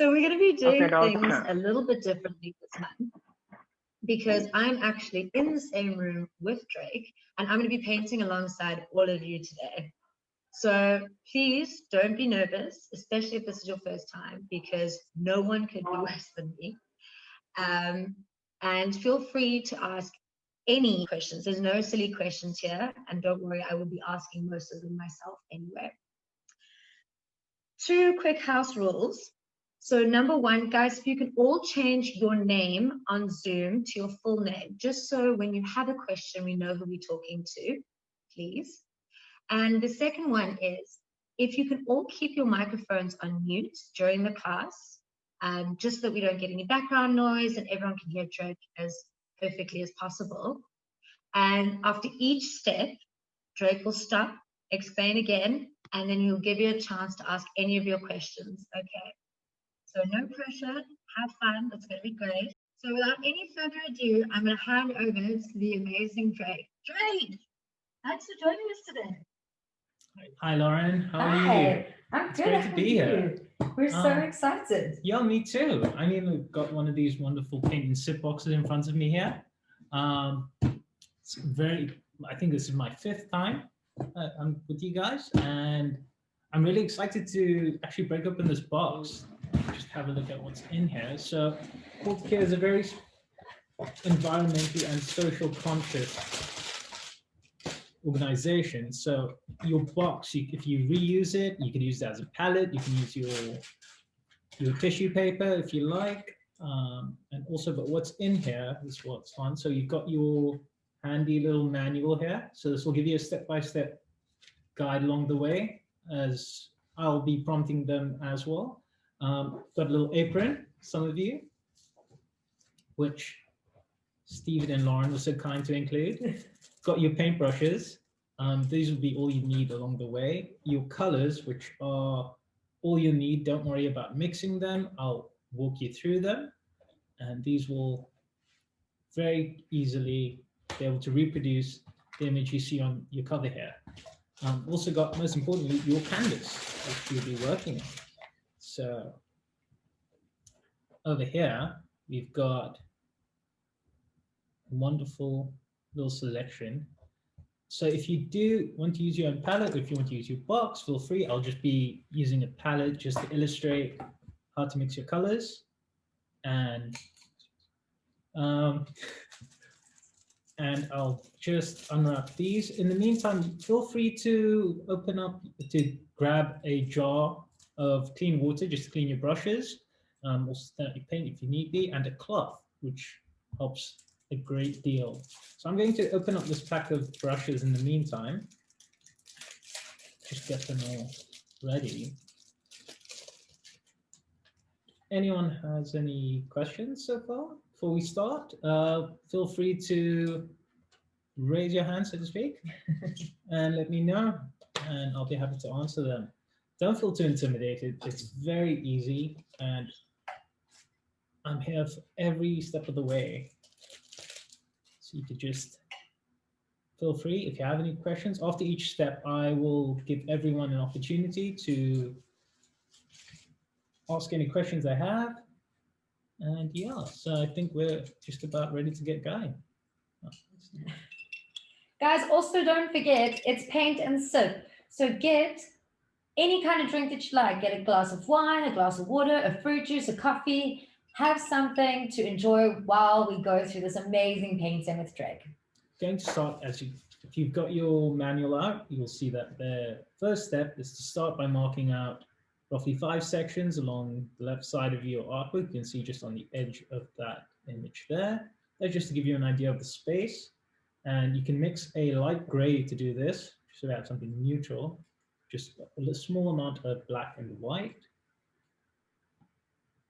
So we're going to be doing Okay, things a little bit differently this time because I'm actually in the same room with Drake and I'm going to be painting alongside all of you today. So please don't be nervous, especially if this is your first time, because no one could be worse than me. And feel free to ask any questions. There's no silly questions here. And don't worry, I will be asking most of them myself anyway. 2 quick house rules. So number 1, guys, if you can all change your name on Zoom to your full name, just so when you have a question, we know who we're talking to, please. And the second one is, if you can all keep your microphones on mute during the class, just so that we don't get any background noise and everyone can hear Drake as perfectly as possible. And after each step, Drake will stop, explain again, and then he'll give you a chance to ask any of your questions, okay? So no pressure, have fun, it's gonna be great. So without any further ado, I'm gonna hand over to the amazing Drake. Drake, thanks for joining us today. Hi, Lauren. How are you? I'm It's good. great to be here. We're so excited. Yeah, me too. I mean, we've got one of these wonderful paint and sip boxes in front of me here. It's I think this is my 5th time I'm with you guys, and I'm really excited to actually break open this box. Just have a look at what's in here. So, Uncork is a very environmentally and social conscious organization. So your box, if you reuse it, you can use it as a palette. You can use your tissue paper if you like, and also, but what's in here is what's fun. So you've got your handy little manual here. So this will give you a step-by-step guide along the way, as I'll be prompting them as well. Got a little apron, some of you, which Stephen and Lauren were so kind to include. Got your paintbrushes. These will be all you need along the way. Your colors, which are all you need. Don't worry about mixing them. I'll walk you through them. And these will very easily be able to reproduce the image you see on your cover here. Also got, most importantly, your canvas, which you'll be working on. So over here, we've got a wonderful little selection. So if you do want to use your own palette, or if you want to use your box, feel free. I'll just be using a palette just to illustrate how to mix your colors. And I'll just unwrap these. In the meantime, feel free to grab a jar of clean water just to clean your brushes, or start your paint if you need be, and a cloth, which helps a great deal. So I'm going to open up this pack of brushes in the meantime. Just get them all ready. Anyone has any questions so far before we start? Feel free to raise your hand, so to speak, and let me know, and I'll be happy to answer them. Don't feel too intimidated. It's very easy, and I'm here for every step of the way. So you could just feel free if you have any questions. After each step, I will give everyone an opportunity to ask any questions they have. And yeah, so I think we're just about ready to get going. Guys, also don't forget, it's paint and sip. So get any kind of drink that you like. Get a glass of wine, a glass of water, a fruit juice, a coffee. Have something to enjoy while we go through this amazing painting with Drake. Going to start, if you've got your manual out, you'll see that the first step is to start by marking out roughly 5 sections along the left side of your artwork. You can see just on the edge of that image there. That's just to give you an idea of the space. And you can mix a light gray to do this, so we have something neutral, just a small amount of black and white,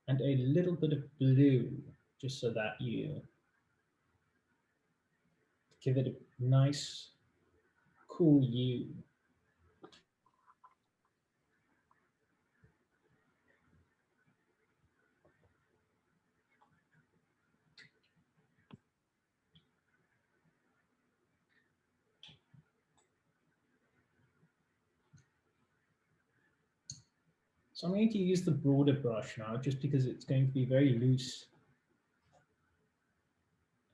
and a little bit of blue, just so that you give it a nice, cool hue. So I'm going to use the broader brush now, just because it's going to be very loose.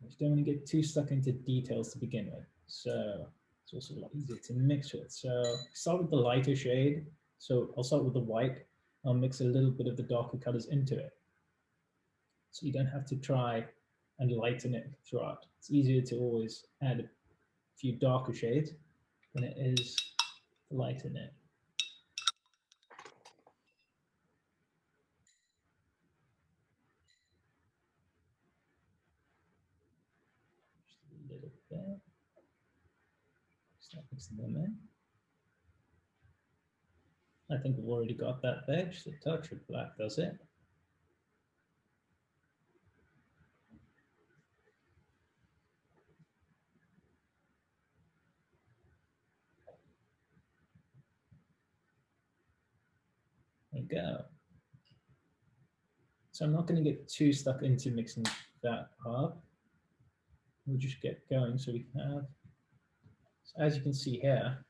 You don't want to get too stuck into details to begin with. So it's also a lot easier to mix with. So start with the lighter shade. So I'll start with the white. I'll mix a little bit of the darker colors into it. So you don't have to try and lighten it throughout. It's easier to always add a few darker shades than it is to lighten it. Just a little bit. Start mixing them in. I think we've already got that there. Just a touch of black does it. There we go. So I'm not going to get too stuck into mixing that up. We'll just get going so we can have, so as you can see here,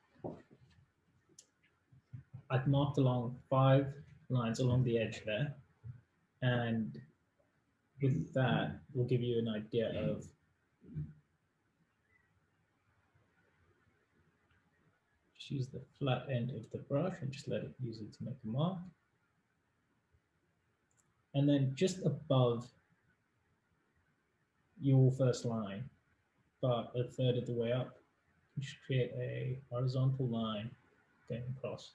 I've marked along 5 lines along the edge there. And with that, we'll give you an idea of just use the flat end of the brush and just let it use it to make a mark. And then just above your first line, about a third of the way up, just create a horizontal line going across.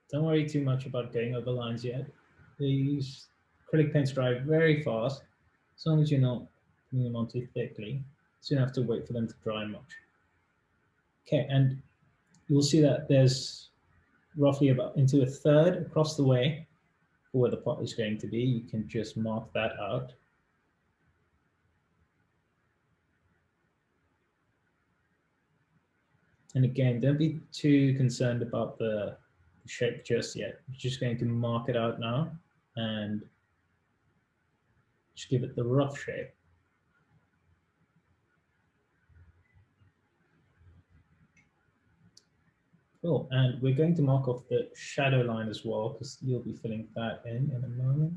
Don't worry too much about going over lines yet. These acrylic paints dry very fast, as long as you're not putting them on too thickly, so you don't have to wait for them to dry much. Okay, and you'll see that there's roughly about into a third across the way for where the pot is going to be. You can just mark that out. And again, don't be too concerned about the shape just yet. You're just going to mark it out now and just give it the rough shape. Cool, and we're going to mark off the shadow line as well, because you'll be filling that in a moment.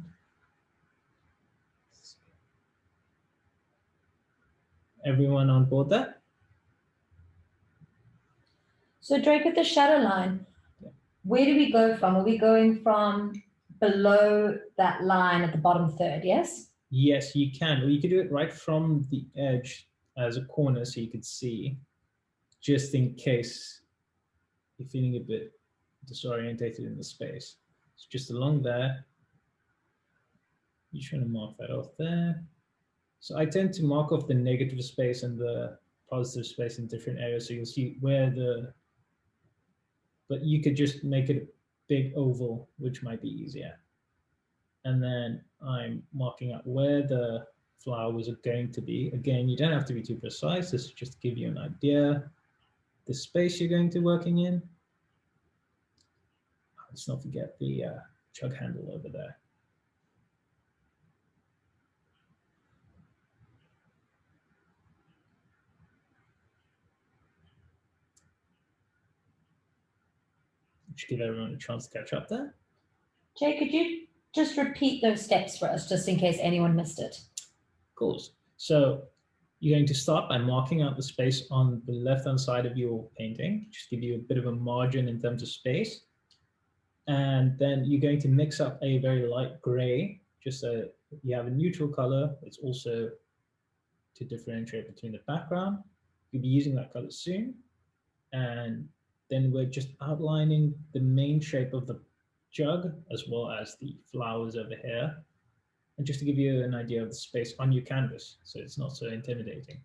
Everyone on board that? So Drake, with the shadow line, where do we go from? Are we going from below that line at the bottom third, yes? Yes, you can. Or you could do it right from the edge as a corner so you could see, just in case you're feeling a bit disorientated in the space. So just along there, you're trying to mark that off there. So I tend to mark off the negative space and the positive space in different areas, so you'll see where the, but you could just make it a big oval, which might be easier. And then I'm marking out where the flowers are going to be. Again, you don't have to be too precise. This is just to give you an idea. The space you're going to be working in. Let's not forget the jug handle over there. Just give everyone a chance to catch up there. Jay, could you just repeat those steps for us, just in case anyone missed it? Of course. So you're going to start by marking out the space on the left-hand side of your painting, just give you a bit of a margin in terms of space. And then you're going to mix up a very light gray, just so you have a neutral color. It's also to differentiate between the background. You'll be using that color soon. And then we're just outlining the main shape of the jug as well as the flowers over here. And just to give you an idea of the space on your canvas, so it's not so intimidating.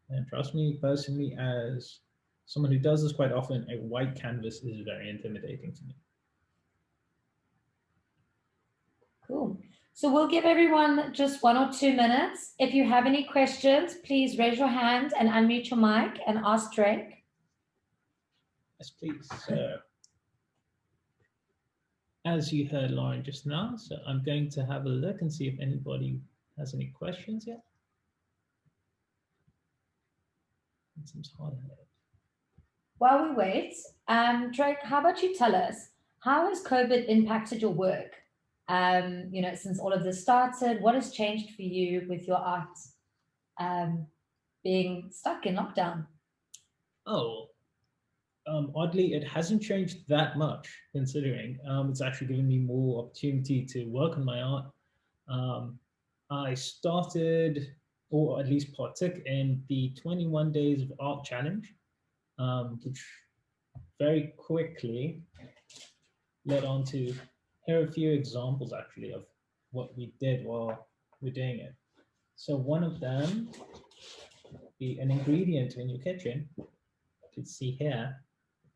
And trust me, personally, as someone who does this quite often, a white canvas is very intimidating to me. Cool. So we'll give everyone just 1 or 2 minutes. If you have any questions, please raise your hand and unmute your mic and ask Drake. Yes, please. So, as you heard Lauren just now, so I'm going to have a look and see if anybody has any questions yet. It seems hard. While we wait, Drake, how about you tell us, How has COVID impacted your work? You know, since all of this started, what has changed for you with your art being stuck in lockdown? Oh, oddly, it hasn't changed that much considering it's actually given me more opportunity to work on my art. Um, I started, or at least partook in the 21 Days of Art Challenge, which very quickly led on to, here are a few examples actually of what we did while we're doing it. So one of them be an ingredient in your kitchen. You can see here.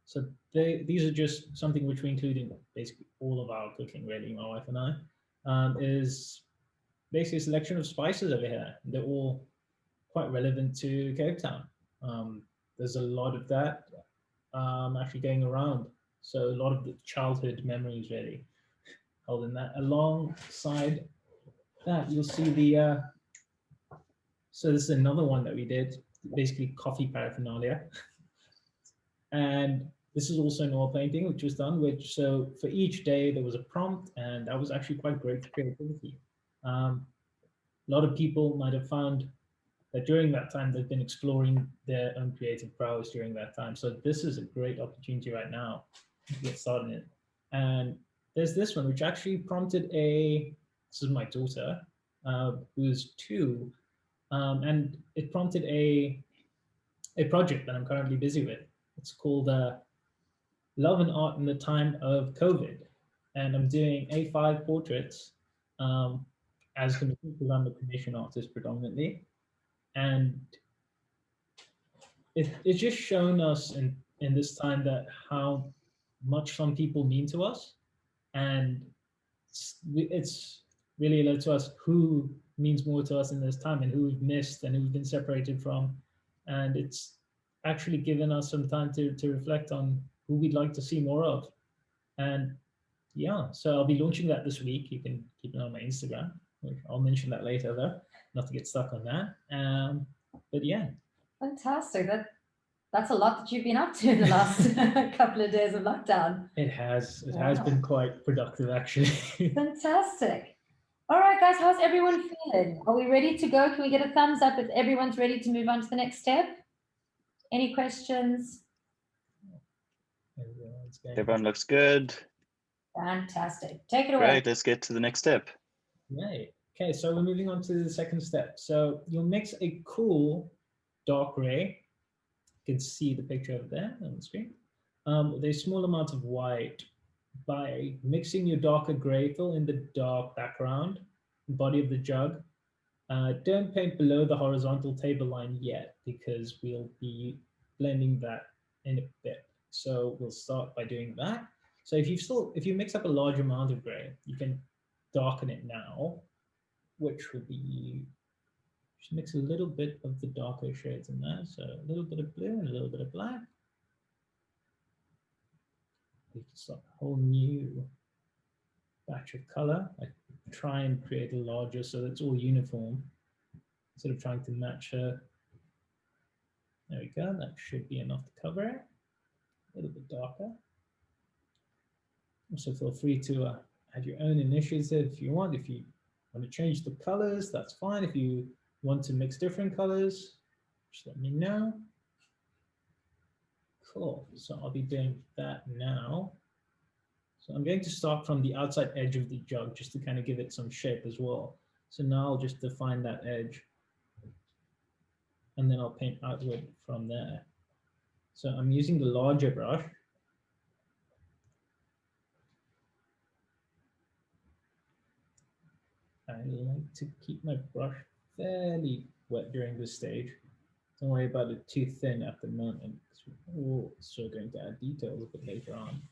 So these are just something which we include in basically all of our cooking, really, my wife and I, is basically a selection of spices over here. They're all quite relevant to Cape Town. There's a lot of that actually going around. So a lot of the childhood memories really held in that. Alongside that, you'll see the, so this is another one that we did, basically coffee paraphernalia. And this is also an oil painting, which was done, so for each day there was a prompt, and that was actually quite great for creativity. A lot of people might have found that during that time they've been exploring their own creative prowess during that time. So this is a great opportunity right now to get started in it. And there's this one, which actually prompted this is my daughter, who's 2, and it prompted a project that I'm currently busy with. It's called Love and Art in the Time of COVID. And I'm doing A5 portraits as commissioned, because I'm a commission artist predominantly. And it's just shown us in this time that how much some people mean to us. And it's really led to us who means more to us in this time and who we've missed and who we've been separated from. And it's actually given us some time to reflect on who we'd like to see more of. And yeah, so I'll be launching that this week. You can keep an eye on my Instagram. I'll mention that later though, not to get stuck on that. But yeah. Fantastic. That's a lot that you've been up to in the last couple of days of lockdown. It has been quite productive actually. Fantastic. All right, guys, how's everyone feeling? Are we ready to go? Can we get a thumbs up if everyone's ready to move on to the next step? Any questions? Everyone looks good. Fantastic. Take it away. Great, let's get to the next step. Right. Okay, so we're moving on to the second step. So you'll mix a cool dark gray. You can see the picture over there on the screen. With a small amount of white. By mixing your darker gray, fill in the dark background, body of the jug. Don't paint below the horizontal table line yet, because we'll be blending that in a bit. So we'll start by doing that. So if you mix up a large amount of gray, you can darken it now, which will be, just mix a little bit of the darker shades in there. So a little bit of blue and a little bit of black. We can start a whole new batch of color. I try and create a larger so that it's all uniform, instead of trying to match her. There we go, that should be enough to cover it. A little bit darker. Also feel free to add your own initiative if you want. If you want to change the colors, that's fine. If you want to mix different colors, just let me know. Cool, so I'll be doing that now. So I'm going to start from the outside edge of the jug just to kind of give it some shape as well. So now I'll just define that edge, and then I'll paint outward from there. So I'm using the larger brush. I like to keep my brush fairly wet during this stage. Don't worry about it too thin at the moment, because we're also going to add details a bit later on.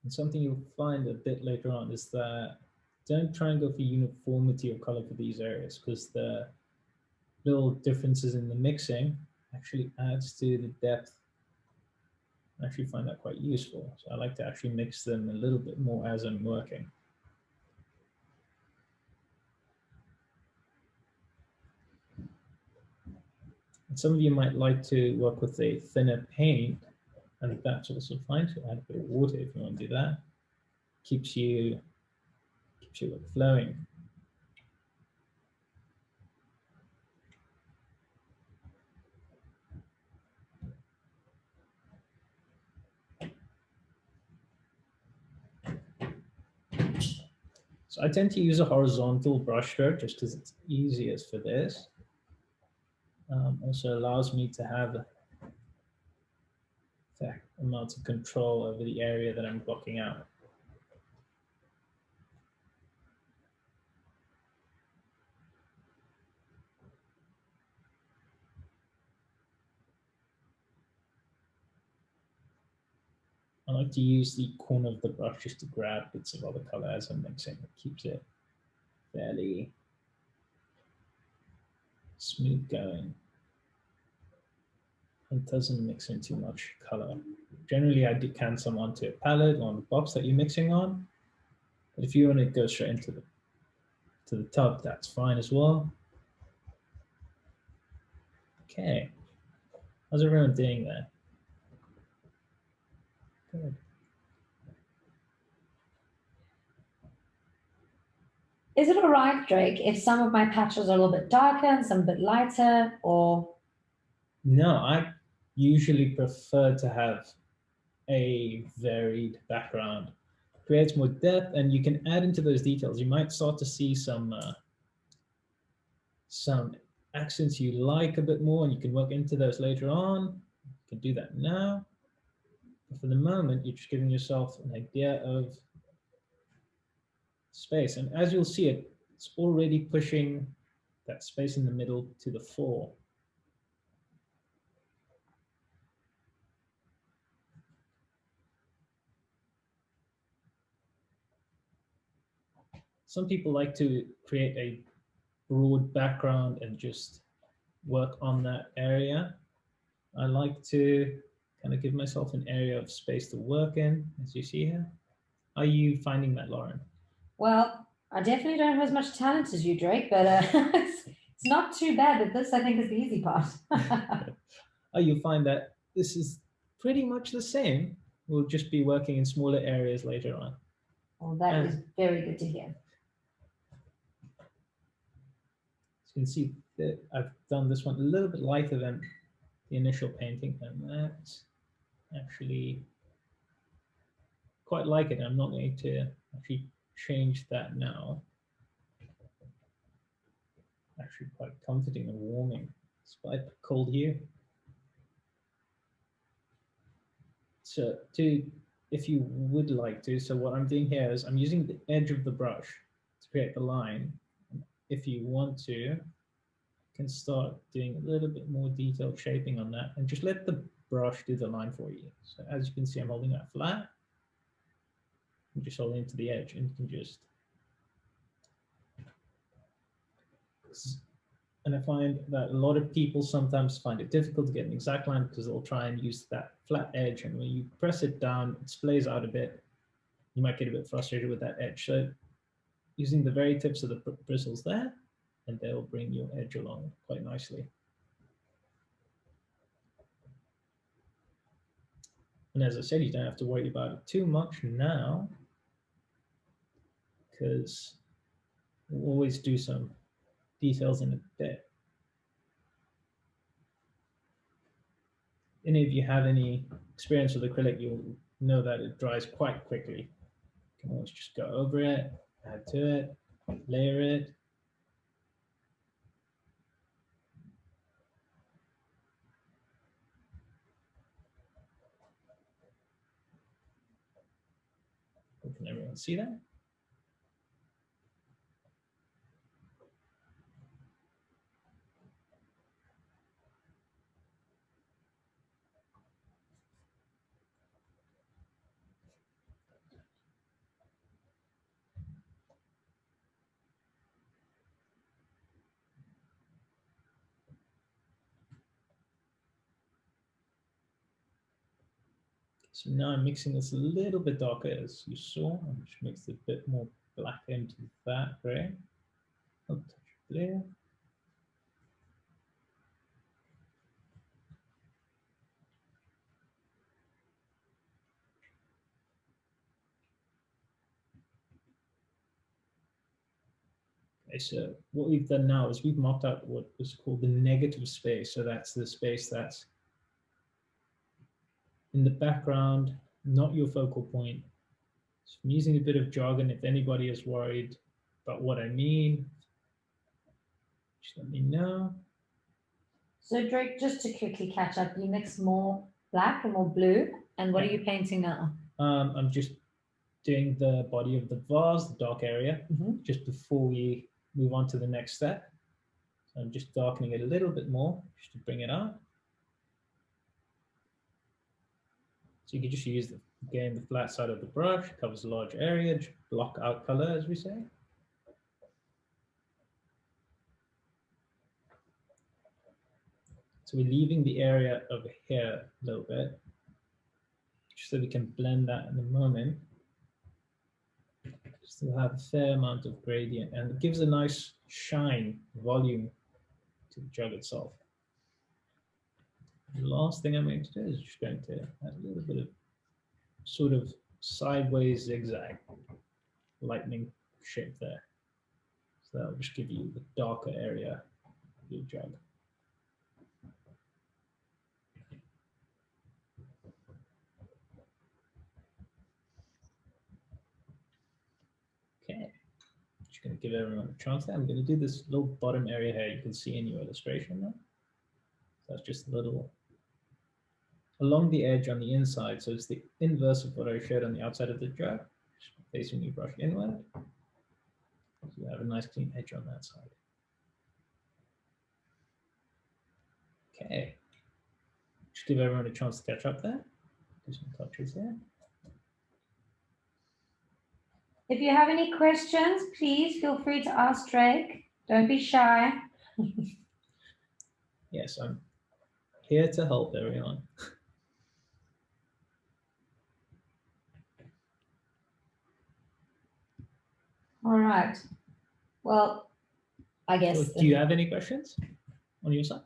And something you'll find a bit later on is that don't try and go for uniformity of color for these areas, because the little differences in the mixing actually adds to the depth. I actually find that quite useful. So I like to actually mix them a little bit more as I'm working. And some of you might like to work with a thinner paint, and that's also fine. So add a bit of water if you want to do that. Keeps your work flowing. So I tend to use a horizontal brush stroke just because it's easiest for this. Also allows me to have that amount of control over the area that I'm blocking out. I like to use the corner of the brush just to grab bits of other color as I'm mixing. It keeps it fairly smooth going. It doesn't mix in too much color. Generally, I decant some onto a palette or on the box that you're mixing on. But if you want to go straight into the tub, that's fine as well. Okay. How's everyone doing there? Good. Is it all right, Drake, if some of my patches are a little bit darker and some a bit lighter, or? No, I usually prefer to have a varied background. Creates more depth, and you can add into those details. You might start to see some accents you like a bit more, and you can work into those later on. You can do that now. But for the moment, you're just giving yourself an idea of space. And as you'll see, it's already pushing that space in the middle to the fore. Some people like to create a broad background and just work on that area. I like to kind of give myself an area of space to work in, as you see here. How are you finding that, Lauren? Well, I definitely don't have as much talent as you, Drake, but it's not too bad. But this, I think, is the easy part. Oh, you'll find that this is pretty much the same. We'll just be working in smaller areas later on. Well, that is very good to hear. So you can see that I've done this one a little bit lighter than the initial painting, and that's actually quite like it. I'm not going to actually change that now. Actually quite comforting and warming despite the cold here. So if you would like to, so what I'm doing here is I'm using the edge of the brush to create the line. If you want to, you can start doing a little bit more detailed shaping on that and just let the brush do the line for you. So as you can see, I'm holding that flat. I'm just holding it to the edge, and you can just. And I find that a lot of people sometimes find it difficult to get an exact line because they'll try and use that flat edge. And when you press it down, it splays out a bit. You might get a bit frustrated with that edge. So using the very tips of the bristles there, and they'll bring your edge along quite nicely. And as I said, you don't have to worry about it too much now, because we'll always do some details in a bit. And if you have any experience with acrylic, you'll know that it dries quite quickly. You can always just go over it, add to it, layer it. Can everyone see that? So now I'm mixing this a little bit darker, as you saw. I'm just mix it a bit more black into that gray. I'll touch it there. Okay, so what we've done now is we've marked out what is called the negative space. So that's the space that's in the background, not your focal point. So I'm using a bit of jargon. If anybody is worried about what I mean, just let me know. So Drake, just to quickly catch up, you mix more black and more blue. And what are you painting now? I'm just doing the body of the vase, the dark area, Mhm. just before we move on to the next step. So I'm just darkening it a little bit more just to bring it out. So you can just use again the flat side of the brush, covers a large area, just block out color, as we say. So we're leaving the area over here a little bit, just so we can blend that in a moment. Still have a fair amount of gradient, and it gives a nice shine, volume to the jug itself. The last thing I'm going to do is just going to add a little bit of sort of sideways zigzag lightning shape there. So that'll just give you the darker area of your jug. Okay, just going to give everyone a chance there. I'm going to do this little bottom area here you can see in your illustration now. So that's just a little along the edge on the inside. So it's the inverse of what I showed on the outside of the jug, facing your brush inward. So you have a nice clean edge on that side. Okay, just give everyone a chance to catch up there. Do some touches there. If you have any questions, please feel free to ask Drake. Don't be shy. Yes, I'm here to help everyone. All right. Well, I guess. So do you have any questions on your side?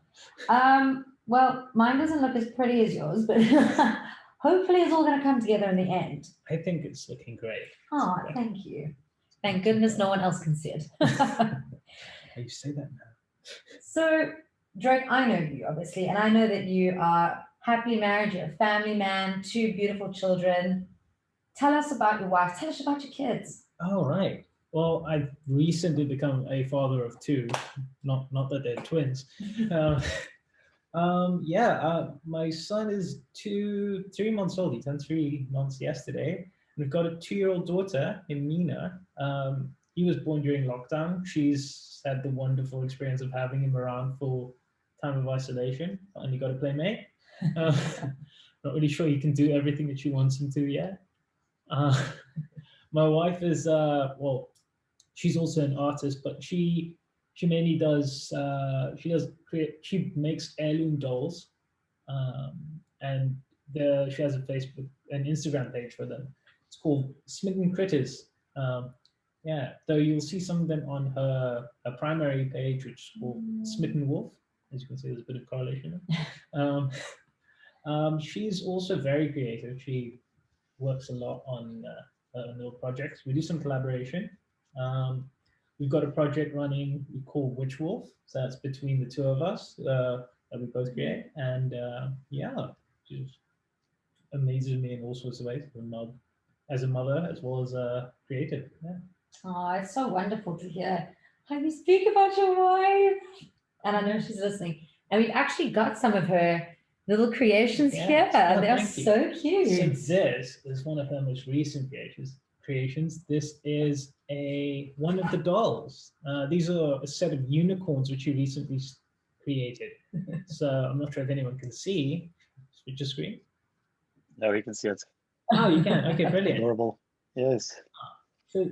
Well, mine doesn't look as pretty as yours, but hopefully it's all going to come together in the end. I think it's looking great. Oh, thank you. Thank goodness no one else can see it. You say that now. So, Drake, I know you obviously, and I know that you are happily married, you're a family man, 2 beautiful children. Tell us about your wife. Tell us about your kids. Oh, right. Well, I've recently become a father of 2, not that they're twins. My son is 3 months old. He turned 3 months yesterday. We've got a 2-year-old daughter in Mina. He was born during lockdown. She's had the wonderful experience of having him around for time of isolation. Finally got a playmate. Not really sure he can do everything that she wants him to yet. My wife is she's also an artist, but she mainly does she makes heirloom dolls, and she has a Facebook and Instagram page for them. It's called Smitten Critters. Though you'll see some of them on her primary page, which is called Smitten Wolfe. As you can see, there's a bit of correlation. She's also very creative. She works a lot on little projects. We do some collaboration. We've got a project running we call Witch Wolf. So that's between the 2 of us that we both create. And she just amazes me in all sorts of ways. As a mother as well as a creative. Yeah. Oh, it's so wonderful to hear how you speak about your wife. And I know she's listening. And we've actually got some of her little creations here. They're so cute. So this is one of her most recent creations. This is one of the dolls. These are a set of unicorns which she recently created. So I'm not sure if anyone can see. Switch your screen. No, we can see it. Oh, you can. Okay, brilliant. Adorable. Yes. So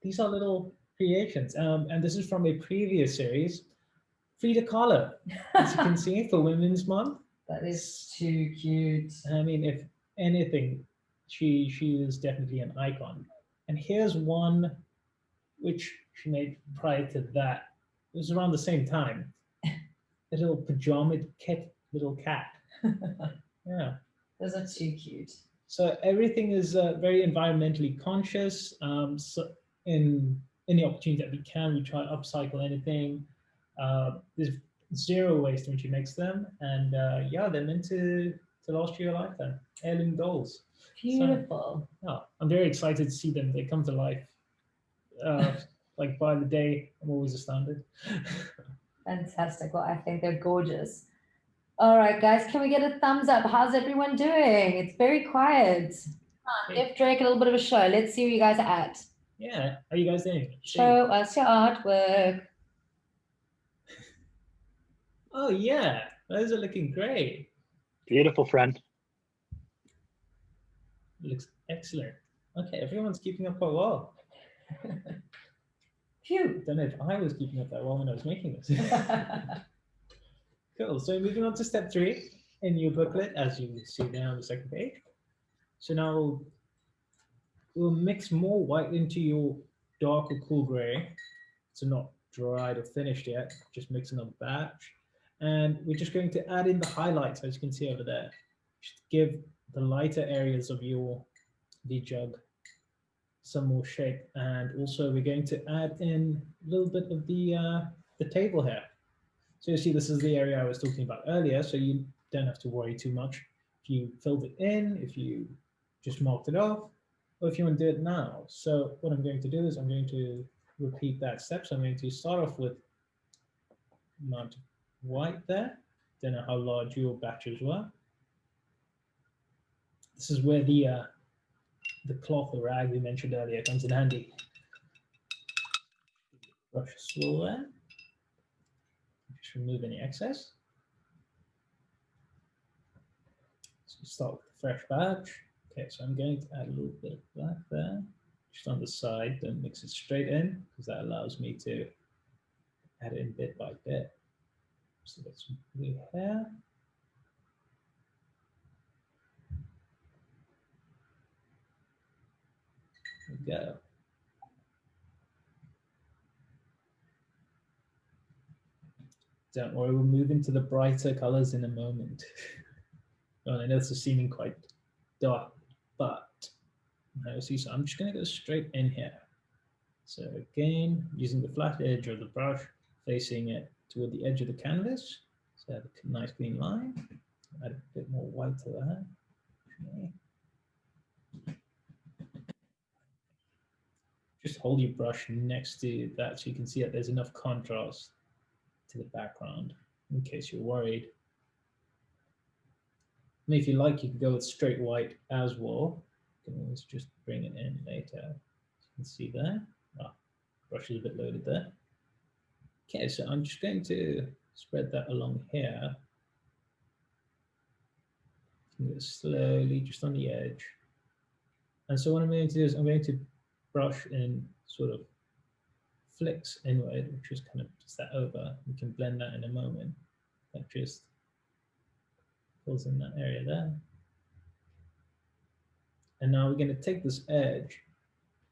these are little creations, and this is from a previous series, Frida Kahlo, as you can see, for Women's Month. That is too cute. I mean, if anything, she is definitely an icon. And here's one which she made prior to that. It was around the same time. A little pajama little cat. Yeah. Those are too cute. So everything is very environmentally conscious. So in any opportunity that we can, we try to upcycle anything. There's zero waste when she makes them, and yeah, they're meant to last you your lifetime. Heirloom dolls. Beautiful. So, yeah, I'm very excited to see them. They come to life. Like by the day, I'm always astounded. Fantastic. Well, I think they're gorgeous. All right, guys, can we get a thumbs up? How's everyone doing? It's very quiet. Give Drake a little bit of a show. Let's see where you guys are at. Yeah, how are you guys doing? Show us your artwork. Oh yeah, those are looking great. Beautiful, friend. Looks excellent. Okay, everyone's keeping up quite well. Phew. Don't know if I was keeping up that well when I was making this. Cool. So moving on to step 3 in your booklet, as you see there on the second page. So now we'll mix more white into your dark or cool gray. It's not dried or finished yet, just mix another batch. And we're just going to add in the highlights, as you can see over there. Just give the lighter areas of your jug some more shape. And also we're going to add in a little bit of the table here. So you see, this is the area I was talking about earlier, so you don't have to worry too much if you filled it in, if you just marked it off, or if you want to do it now. So what I'm going to do is I'm going to repeat that step. So I'm going to start off with amount of white there. Don't know how large your batches were. This is where the cloth or rag we mentioned earlier comes in handy. Brush a swirl there. Just remove any excess. So start with the fresh batch. Okay, so I'm going to add a little bit of black there, just on the side. Don't mix it straight in, because that allows me to add it in bit by bit. So that's some blue here. There we go. Don't worry, we'll move into the brighter colors in a moment. Well, I know this is seeming quite dark, but I see. So I'm just going to go straight in here. So again, using the flat edge of the brush, facing it toward the edge of the canvas. So I have a nice clean line. Add a bit more white to that. Okay. Just hold your brush next to that so you can see that there's enough contrast to the background, in case you're worried. I mean, if you like, you can go with straight white as well. You can always just bring it in later. You can see there. Oh, brush is a bit loaded there. Okay, so I'm just going to spread that along here. Go slowly, just on the edge. And so what I'm going to do is I'm going to brush in sort of flicks inward, which is kind of just that over. We can blend that in a moment. That just fills in that area there. And now we're going to take this edge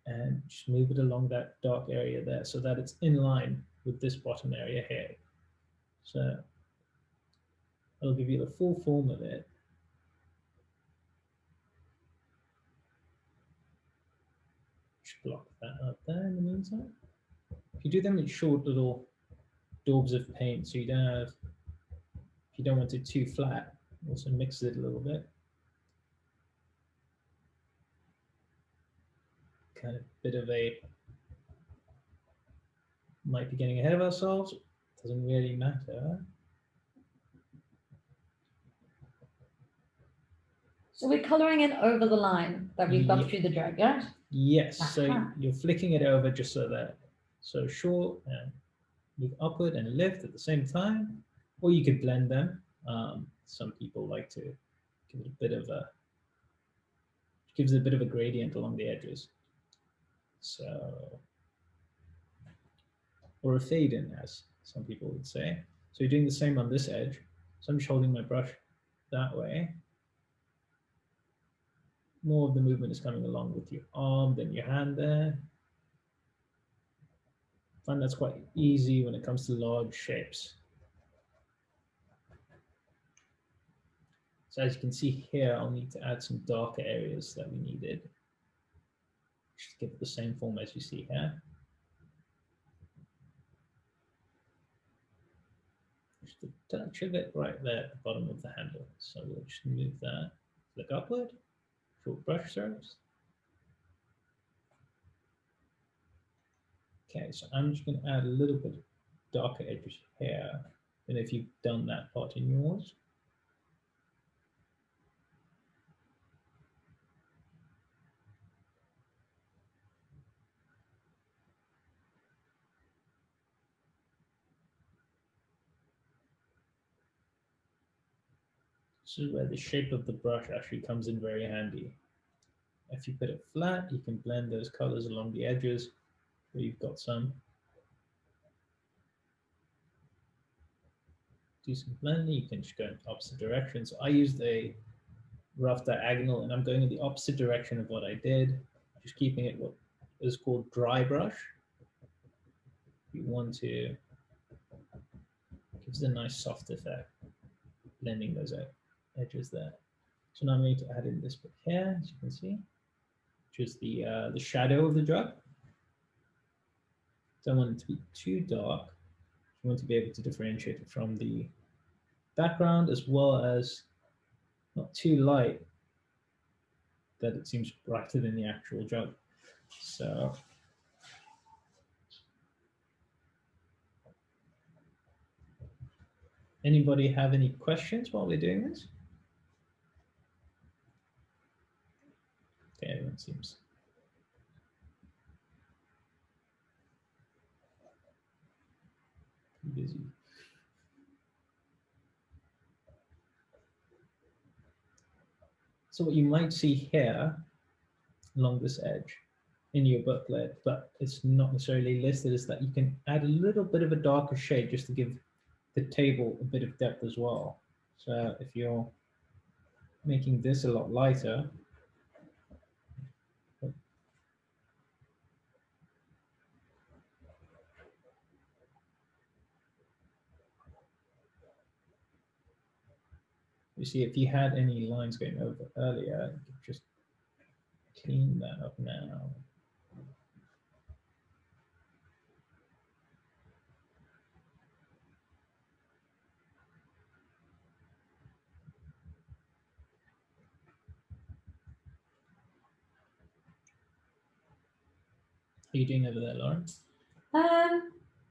and just move it along that dark area there so that it's in line with this bottom area here. So it'll give you the full form of it. Just block that out there in the meantime. If you do them in short little daubs of paint, so you don't have, if you don't want it too flat, also mix it a little bit. Kind of bit of a, might be getting ahead of ourselves, doesn't really matter. So we're coloring it over the line that we've got through the drag, yeah? Yes, so you're flicking it over just so that, so short and move upward and lift at the same time, or you could blend them. Some people like to give it a bit of a, gives it a bit of a gradient along the edges. So, or a fade in, as some people would say. So you're doing the same on this edge. So I'm just holding my brush that way. More of the movement is coming along with your arm than your hand there. I find that's quite easy when it comes to large shapes. So as you can see here, I'll need to add some darker areas that we needed. Just give it the same form as you see here. a touch of it right there at the bottom of the handle. So we'll just move that, flick upward, short brush strokes. Okay, so I'm just going to add a little bit of darker edges here than if you've done that part in yours. This is where the shape of the brush actually comes in very handy. If you put it flat, you can blend those colors along the edges where you've got some. Do some blending, you can just go in opposite directions. So I used a rough diagonal and I'm going in the opposite direction of what I did, just keeping it what is called dry brush. You want to, it gives it a nice soft effect, blending those edges there. So now I'm going to add in this bit here, as you can see, which is the shadow of the drug. Don't want it to be too dark. You want to be able to differentiate it from the background, as well as not too light that it seems brighter than the actual drug. So anybody have any questions while we're doing this? Okay, everyone seems busy. So what you might see here along this edge in your booklet, but it's not necessarily listed, is that you can add a little bit of a darker shade just to give the table a bit of depth as well. So if you're making this a lot lighter, you see if you had any lines going over earlier, you could just clean that up now. How are you doing over there, Lauren?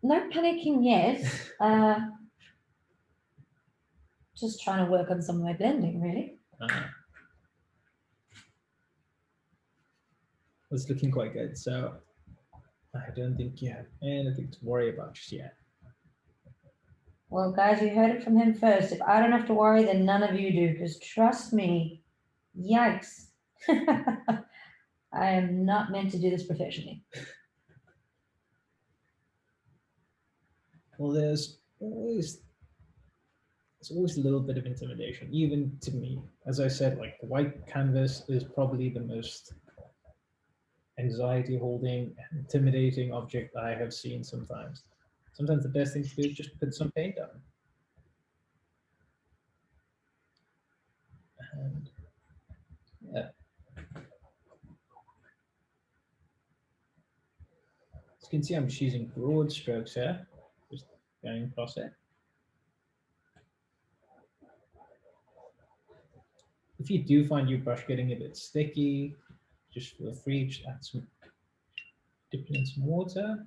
No panicking yet. Just trying to work on some of my blending, really. It's looking quite good, so I don't think you have anything to worry about just yet. Well, guys, you heard it from him first. If I don't have to worry, then none of you do, because trust me, yikes. I am not meant to do this professionally. Well, there's always a little bit of intimidation, even to me. As I said, like the white canvas is probably the most anxiety holding and intimidating object I have seen sometimes. Sometimes the best thing to do is just put some paint on. And yeah. As you can see, I'm just using broad strokes here, just going across it. If you do find your brush getting a bit sticky, just feel free to add some, dip it in some water,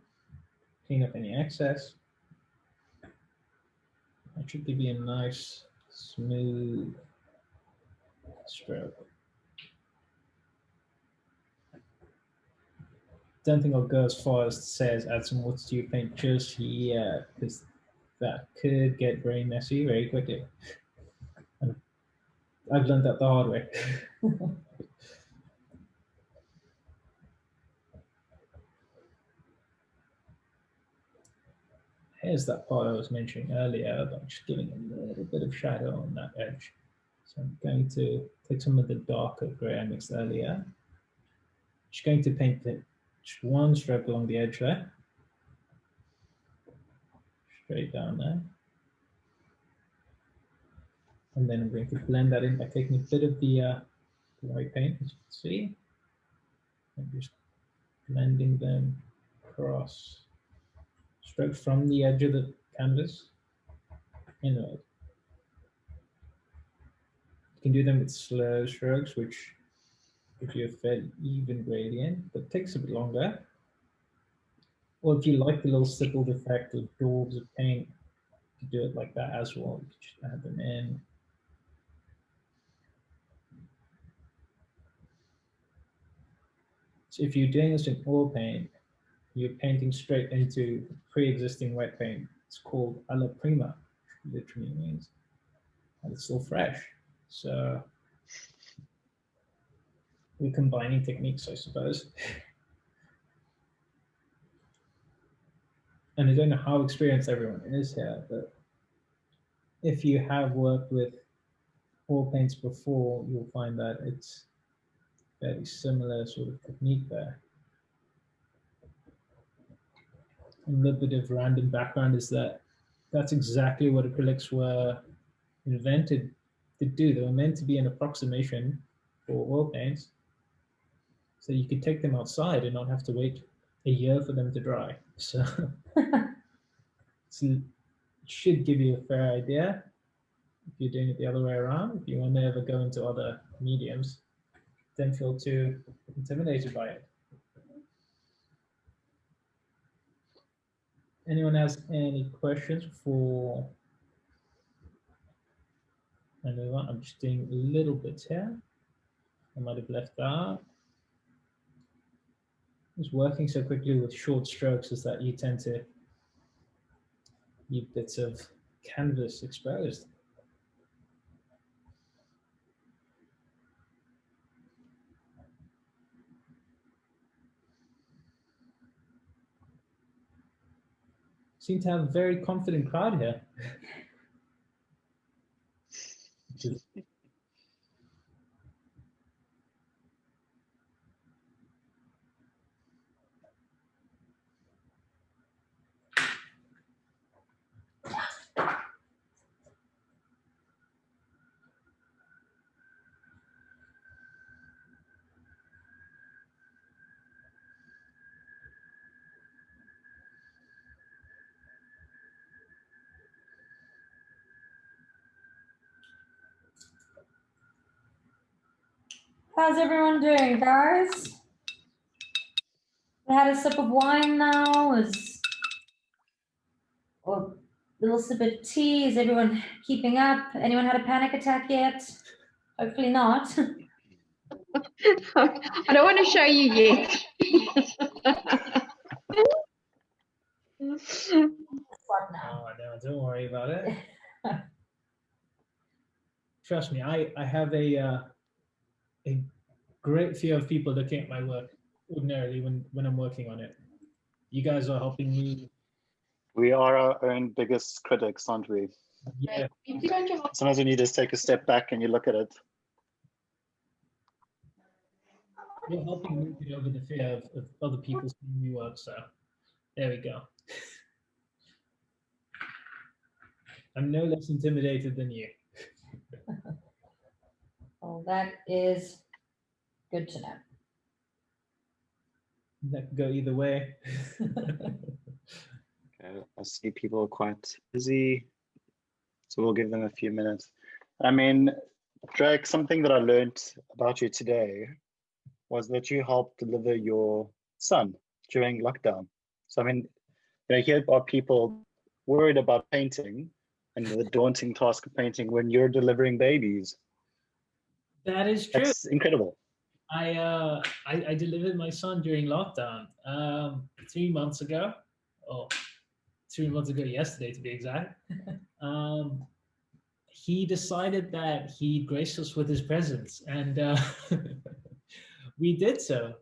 clean up any excess. That should give you a nice, smooth stroke. Don't think I'll go as far as it says add some water to your paint just yet, because that could get very messy very quickly. And I've learned that the hard way. Here's that part I was mentioning earlier about just giving a little bit of shadow on that edge. So I'm going to take some of the darker gray I mixed earlier. Just going to paint it just one stroke along the edge there. Straight down there. And then I'm going to blend that in by taking a bit of the white paint, as you can see. And just blending them across. Straight from the edge of the canvas. inward. You can do them with slow strokes, which gives you a fairly even gradient, but takes a bit longer. Or if you like the little stippled effect of daubs of paint, you can do it like that as well. You can just add them in. So if you're doing this in oil paint, you're painting straight into pre-existing wet paint. It's called alla prima, which literally means and it's still fresh. So we're combining techniques, I suppose. And I don't know how experienced everyone is here, but if you have worked with oil paints before, you'll find that it's very similar sort of technique there. And a little bit of random background is that that's exactly what acrylics were invented to do. They were meant to be an approximation for oil paints, so you could take them outside and not have to wait a year for them to dry. So, it should give you a fair idea if you're doing it the other way around. If you want to ever go into other mediums, don't feel too intimidated by it. Anyone has any questions before I move on? I'm just doing little bits here. I might have left out. Just working so quickly with short strokes is that you tend to leave bits of canvas exposed. Seem to have a very confident crowd here. How's everyone doing, guys? We had a sip of wine now. Or a little sip of tea. Is everyone keeping up? Anyone had a panic attack yet? Hopefully not. I don't want to show you yet. What now? Oh, no, don't worry about it. Trust me, I have a great fear of people looking at my work ordinarily when I'm working on it. You guys are helping me. We are our own biggest critics, aren't we? Yeah, Sometimes when you just take a step back and you look at it. you're helping me get over the fear of other people seeing me work. So there we go. I'm no less intimidated than you. Oh, that is good to know. That could go either way. Okay, I see people are quite busy, so we'll give them a few minutes. I mean, Drake, something that I learned about you today was that you helped deliver your son during lockdown. So I mean, here are people worried about painting and the daunting task of painting when you're delivering babies. That is true. That's incredible. I delivered my son during lockdown 3 months ago. Oh, 3 months ago yesterday to be exact. He decided that he'd grace us with his presence, and we did so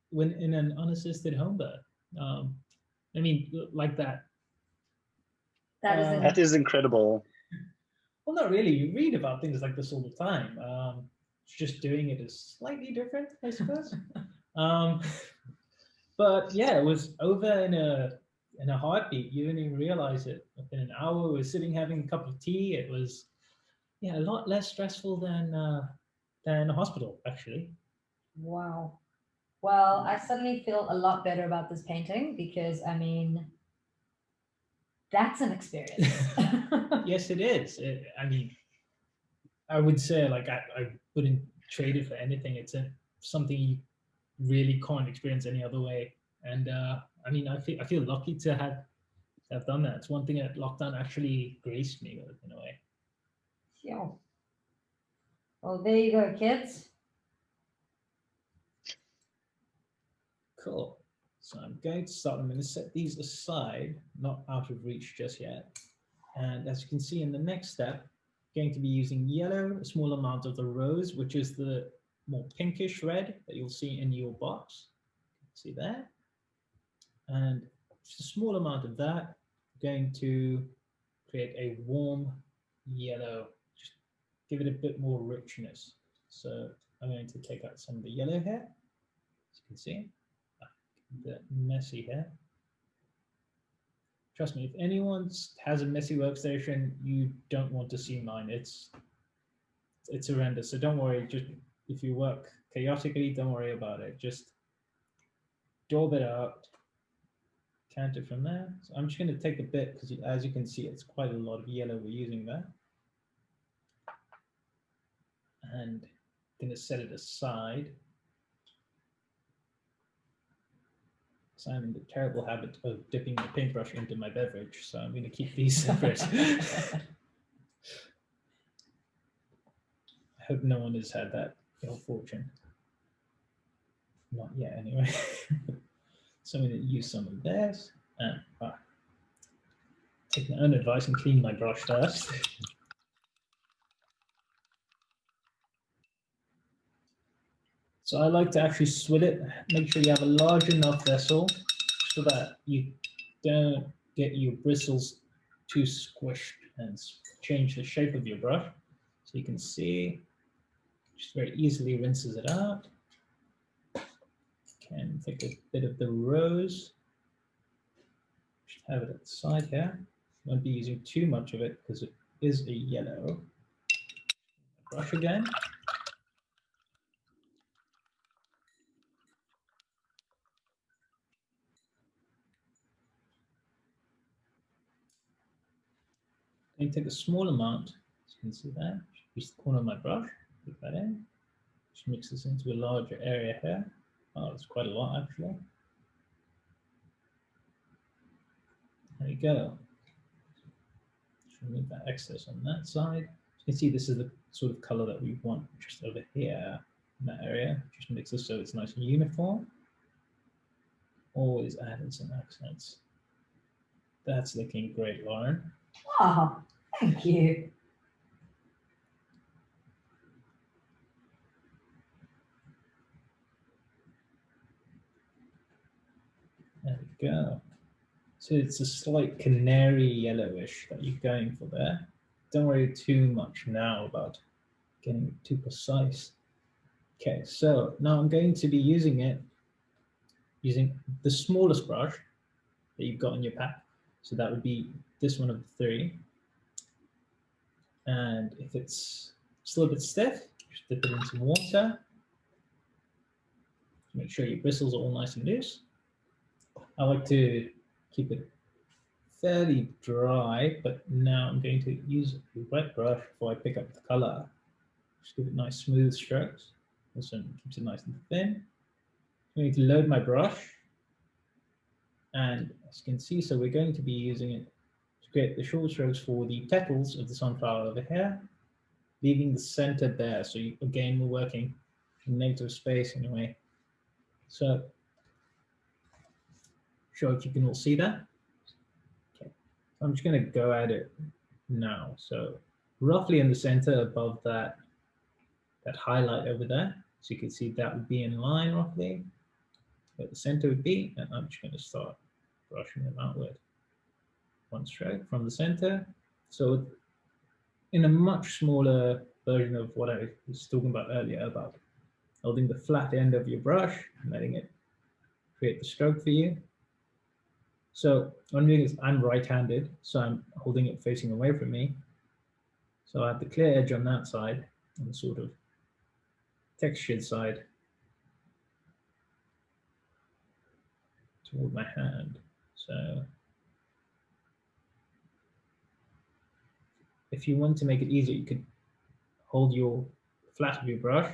when in an unassisted home birth. I mean, like that. That is incredible. Well, not really. You read about things like this all the time. Just doing it is slightly different, I suppose. But yeah, it was over in a heartbeat. You didn't even realize it. Within an hour, we were sitting having a cup of tea. It was, yeah, a lot less stressful than a hospital, actually. Wow. Well, I suddenly feel a lot better about this painting because, I mean, That's an experience. Yes, it is. I mean, I would say like I wouldn't trade it for anything. It's something you really can't experience any other way. And I mean, I feel lucky to have done that. It's one thing that lockdown actually graced me with in a way. Yeah. Well, there you go, kids. Cool. So I'm going to start. I'm going to set these aside, not out of reach just yet. And as you can see in the next step, I'm going to be using yellow, a small amount of the rose, which is the more pinkish red that you'll see in your box. See there? And just a small amount of that, I'm going to create a warm yellow, just give it a bit more richness. So I'm going to take out some of the yellow here, as you can see, a bit messy here. Trust me, if anyone has a messy workstation, you don't want to see mine. It's horrendous. So don't worry. Just if you work chaotically, don't worry about it. Just daub it out, count it from there. So I'm just going to take a bit because, as you can see, it's quite a lot of yellow we're using there, and I'm going to set it aside. So I'm in the terrible habit of dipping the paintbrush into my beverage, so I'm going to keep these separate. I hope no one has had that ill fortune. Not yet, anyway. So I'm going to use some of this and take my own advice and clean my brush first. So I like to actually swill it. Make sure you have a large enough vessel so that you don't get your bristles too squished and change the shape of your brush. So you can see, just very easily rinses it out. Can take a bit of the rose, just have it at the side here. Won't be using too much of it because it is a yellow. Brush again. I take a small amount, as you can see there, use the corner of my brush, put that in, just mix this into a larger area here. Oh, it's quite a lot actually. There you go. Just remove that excess on that side. You can see this is the sort of color that we want just over here in that area. Just mix this so it's nice and uniform. Always adding some accents. That's looking great, Lauren. Oh, thank you. There we go. So it's a slight canary yellowish that you're going for there. Don't worry too much now about getting too precise. Okay, so now I'm going to be using the smallest brush that you've got in your pack. So that would be this one of the three. And if it's still a bit stiff, just dip it in some water. Make sure your bristles are all nice and loose. I like to keep it fairly dry, but now I'm going to use a wet brush before I pick up the color. Just give it nice smooth strokes. Also keeps it nice and thin. I'm going to load my brush. And as you can see, so we're going to be using it to create the short strokes for the petals of the sunflower over here, leaving the center there. So again, we're working in negative space in a way. So, sure if you can all see that. Okay, I'm just going to go at it now. So roughly in the center above that highlight over there. So you can see that would be in line roughly where the center would be. And I'm just going to start brushing them outward. One stroke from the center. So in a much smaller version of what I was talking about earlier about holding the flat end of your brush and letting it create the stroke for you. So what I'm doing is I'm right-handed, so I'm holding it facing away from me. So I have the clear edge on that side and the sort of textured side toward my hand. So if you want to make it easier, you could hold your flat of your brush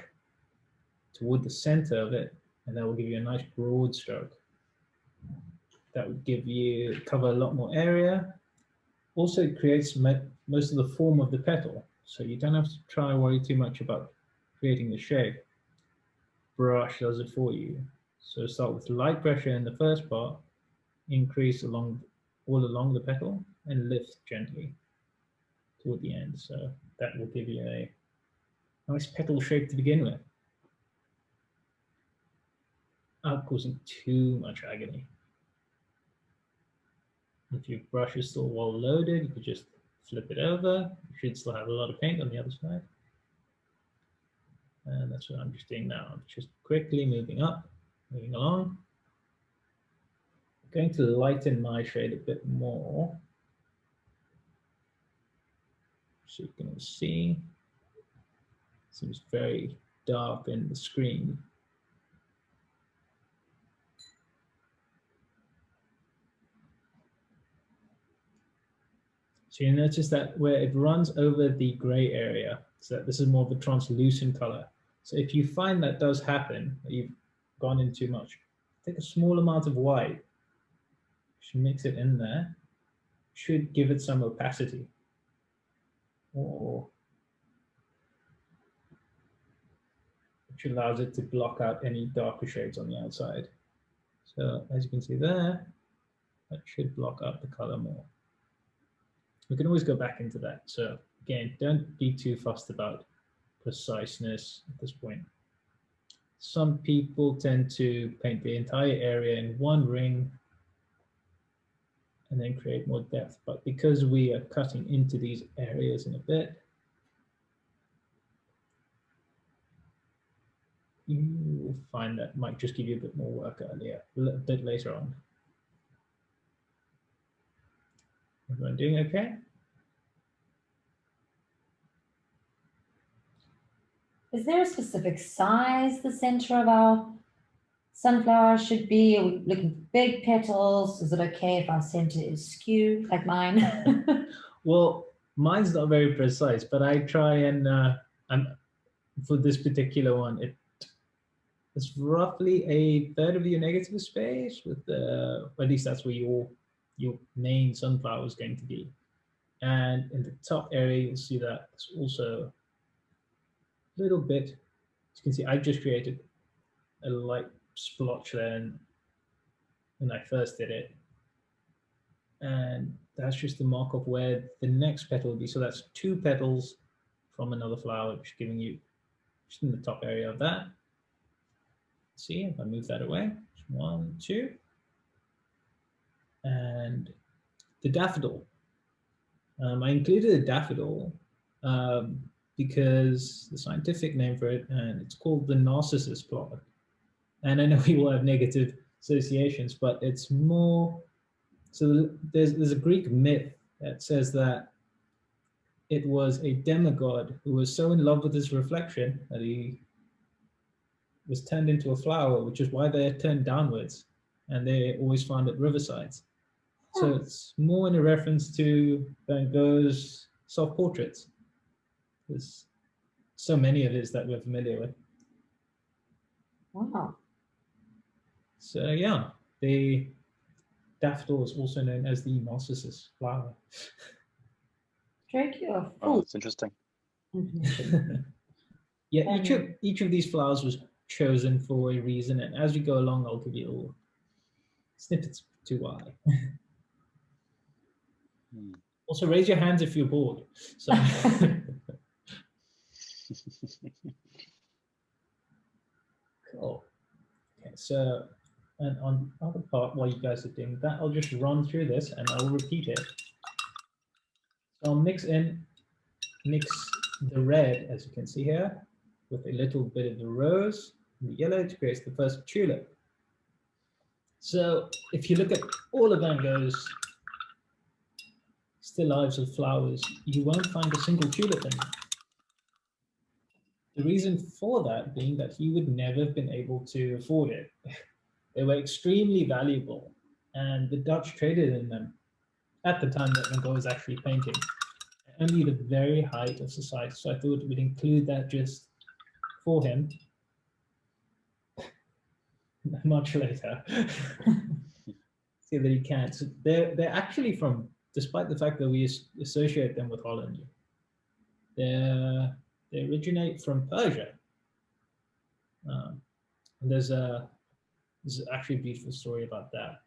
toward the center of it, and that will give you a nice broad stroke. That would give you, cover a lot more area. Also, it creates most of the form of the petal, so you don't have to try and worry too much about creating the shape. Brush does it for you. So start with light pressure in the first part, increase all along the petal, and lift gently toward the end. So that will give you a nice petal shape to begin with, without causing too much agony. If your brush is still well loaded, you could just flip it over. You should still have a lot of paint on the other side. And that's what I'm just doing now. I'm just quickly moving up, moving along. I'm going to lighten my shade a bit more, so you can see. It seems very dark in the screen. So you notice that where it runs over the gray area, so that this is more of a translucent color. So if you find that does happen, that you've gone in too much, take a small amount of white, just mix it in there, should give it some opacity, or which allows it to block out any darker shades on the outside. So as you can see there, that should block out the color more. We can always go back into that. So again, don't be too fussed about preciseness at this point. Some people tend to paint the entire area in one ring and then create more depth. But because we are cutting into these areas in a bit, you will find that might just give you a bit more work earlier, a little bit later on. Everyone doing okay? Is there a specific size the center of our sunflower should be? Are we looking for big petals? Is it okay if our center is skew like mine? Well, mine's not very precise, but I try and for this particular one, it's roughly a third of your negative space, with at least that's where your main sunflower is going to be. And in the top area, you'll see that it's also a little bit, as you can see, I just created a light splotch there when I first did it. And that's just the mark of where the next petal will be. So that's 2 petals from another flower, which is giving you just in the top area of that. See, if I move that away, 1, 2. And the daffodil. I included a daffodil because the scientific name for it, and it's called the narcissus flower. And I know we will have negative associations, but it's more, so there's a Greek myth that says that it was a demigod who was so in love with his reflection that he was turned into a flower, which is why they're turned downwards, and they're always found at riversides. So it's more in a reference to Van Gogh's self-portraits. There's so many of his that we're familiar with. Wow. So yeah, the daffodil is also known as the narcissus flower. Drake, you're Oh, full. it's interesting. Yeah, each of these flowers was chosen for a reason, and as we go along, I'll give you little snippets to why. Also, raise your hands if you're bored. So. Cool. Okay, so, and on the other part, while you guys are doing that, I'll just run through this and I'll repeat it. So I'll mix the red, as you can see here, with a little bit of the rose and the yellow to create the first tulip. So if you look at all of Van Gogh's still lives of flowers, you won't find a single tulip in them. The reason for that being that he would never have been able to afford it. They were extremely valuable, and the Dutch traded in them at the time that Van Gogh was actually painting. only the very height of society. So I thought we'd include that just for him much later. See that he can't. So they're actually from, despite the fact that we associate them with Holland, they originate from Persia. And there's actually a beautiful story about that.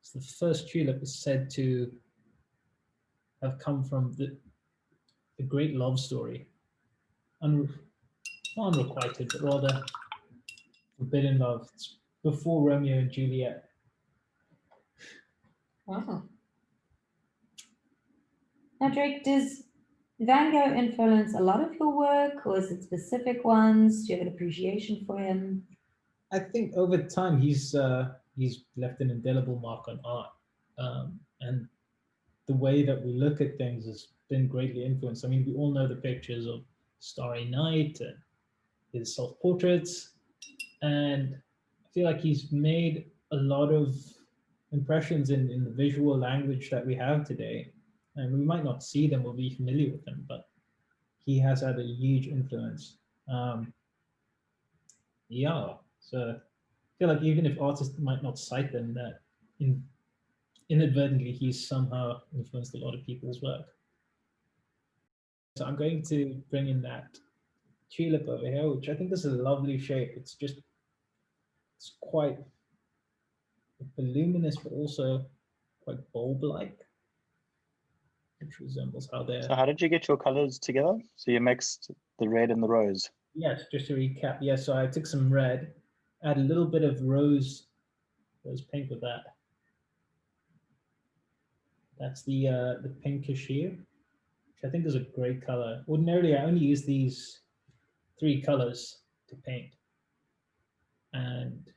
So the first tulip is said to have come from the great love story, not unrequited, but rather forbidden love. It's before Romeo and Juliet. Wow. Now, Drake, does Van Gogh influence a lot of your work, or is it specific ones? Do you have an appreciation for him? I think over time he's left an indelible mark on art, and the way that we look at things has been greatly influenced. I mean, we all know the pictures of Starry Night and his self-portraits, and I feel like he's made a lot of impressions in the visual language that we have today. And we might not see them or be familiar with them, but he has had a huge influence. Yeah, so I feel like even if artists might not cite them, that inadvertently he's somehow influenced a lot of people's work. So I'm going to bring in that tulip over here, which I think is a lovely shape. It's quite voluminous, but also quite bulb-like, which resembles how they're. So how did you get your colors together? So you mixed the red and the rose. Yes, just to recap. Yes, so I took some red, add a little bit of rose pink with that. That's the pinkish hue, which I think is a great color. Ordinarily, I only use these 3 colors to paint, and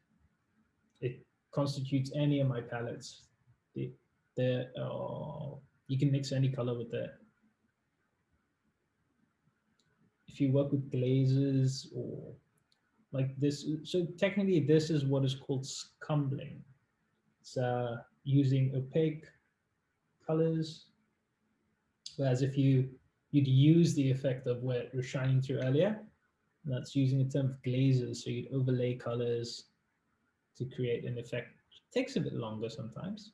it constitutes any of my palettes. You can mix any color with that. If you work with glazes or like this, so technically this is what is called scumbling. It's using opaque colors, whereas if you'd use the effect of where it was shining through earlier, that's using a term of glazes. So you'd overlay colors to create an effect. It takes a bit longer sometimes,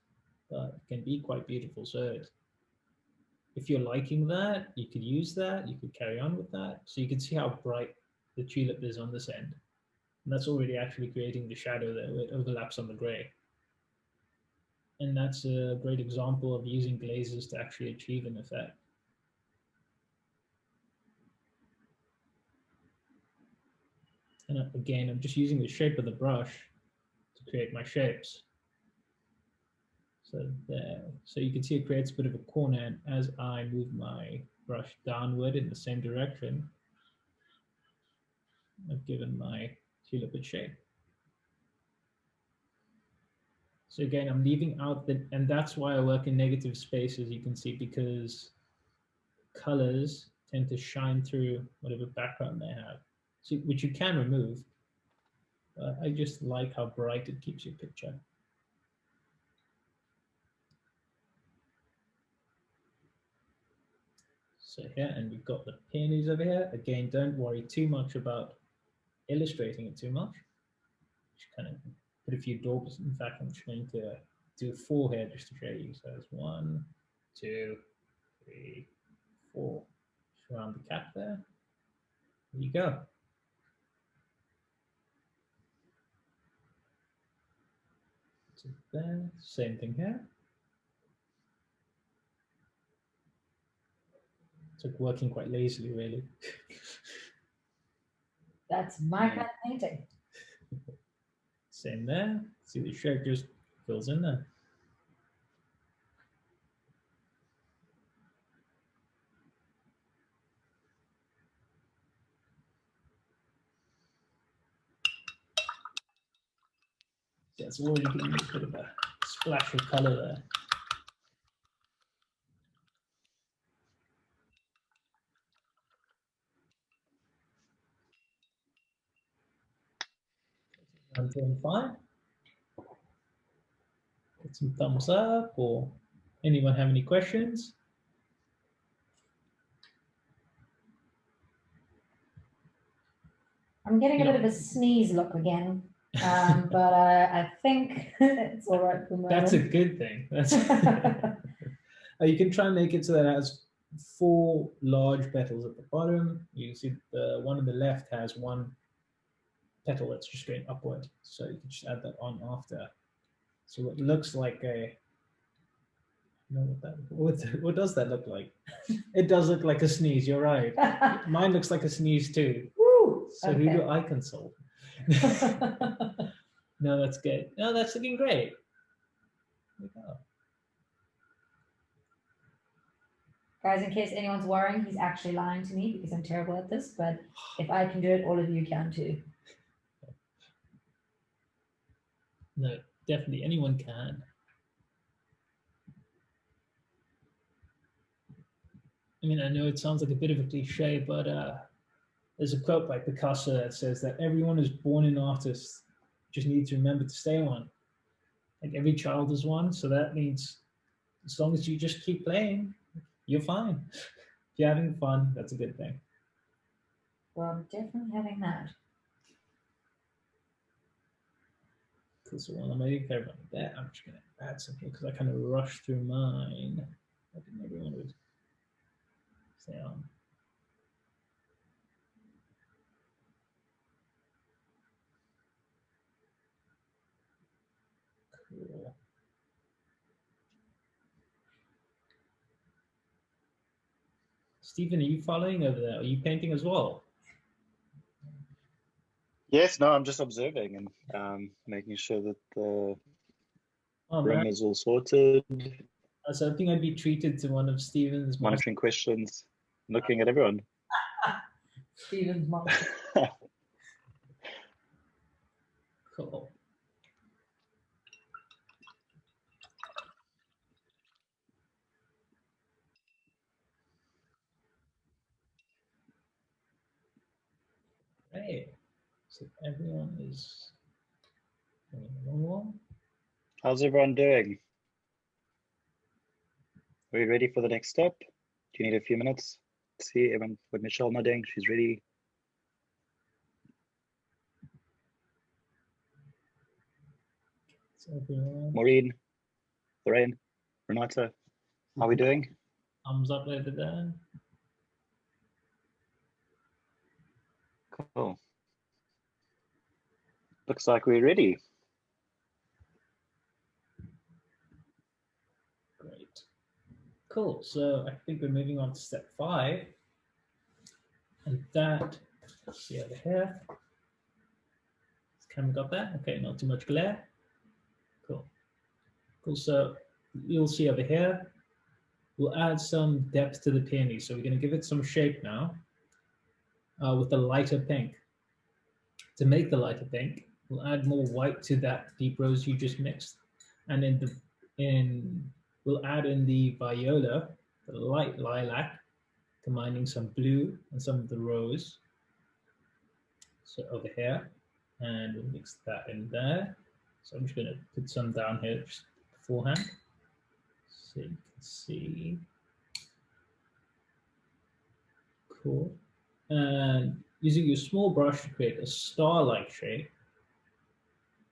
but it can be quite beautiful. So if you're liking that, you could use that, you could carry on with that. So you can see how bright the tulip is on this end. And that's already actually creating the shadow there where it overlaps on the gray. And that's a great example of using glazes to actually achieve an effect. And again, I'm just using the shape of the brush to create my shapes. So there, so you can see it creates a bit of a corner, and as I move my brush downward in the same direction, I've given my tulip a shape. So again, I'm leaving out and that's why I work in negative spaces, you can see, because colors tend to shine through whatever background they have, so, which you can remove. I just like how bright it keeps your picture. So here, and we've got the peonies over here. Again, don't worry too much about illustrating it too much. Just kind of put a few daubs. In fact, I'm trying to do 4 here just to show you. So there's 1, 2, 3, 4. Just around the cap there. There you go. So there, same thing here. It's like working quite lazily, really. That's my kind of painting. Same there. See, the shape just fills in there. Yeah, it's already giving me a bit of a splash of color there. I'm doing fine. Get some thumbs up, or anyone have any questions? I'm getting a You bit know- of a sneeze look again, but I think it's all right for the moment. That's a good thing. That's you can try and make it so that it has 4 large petals at the bottom. You can see the one on the left has 1 petal that's just going upward. So you can just add that on after. So it looks like a, no, what does that look like? It does look like a sneeze, you're right. Mine looks like a sneeze too. Woo! So who do I consult? No, that's good. No, that's looking great. There we go. Guys, in case anyone's worrying, he's actually lying to me because I'm terrible at this, but if I can do it, all of you can too. No, definitely anyone can. I mean, I know it sounds like a bit of a cliche, but there's a quote by Picasso that says that everyone is born an artist, just need to remember to stay one. Like every child is one, so that means as long as you just keep playing, you're fine. If you're having fun, that's a good thing. Well, I'm definitely having that. Cool, so while I'm waiting for everyone there, I'm just gonna add something because I kind of rushed through mine. I think everyone would stay on. Cool. Stephen, are you following over there? Are you painting as well? Yes, no, I'm just observing and making sure that the Oh, room man. is all sorted, I was hoping I'd be treated to one of Stephen's monitoring questions, looking at everyone. Stephen's mom. Cool. Great. So everyone is normal. How's everyone doing? Are we ready for the next step? Do you need a few minutes? See everyone with Michelle nodding, she's ready. So everyone, Maureen, Lorraine, Renata, how are we doing? thumbs up over there. Cool. Looks like we're ready. Great. Cool. So I think we're moving on to step 5. And that, let's see over here. Has camera got that? Okay, not too much glare. Cool. Cool. So you'll see over here, we'll add some depth to the peony. So we're going to give it some shape now with a lighter pink. To make the lighter pink, we'll add more white to that deep rose you just mixed. And we'll add in the viola, the light lilac, combining some blue and some of the rose. So over here, and we'll mix that in there. So I'm just going to put some down here just beforehand, so you can see. Cool. And using your small brush to create a star-like shape,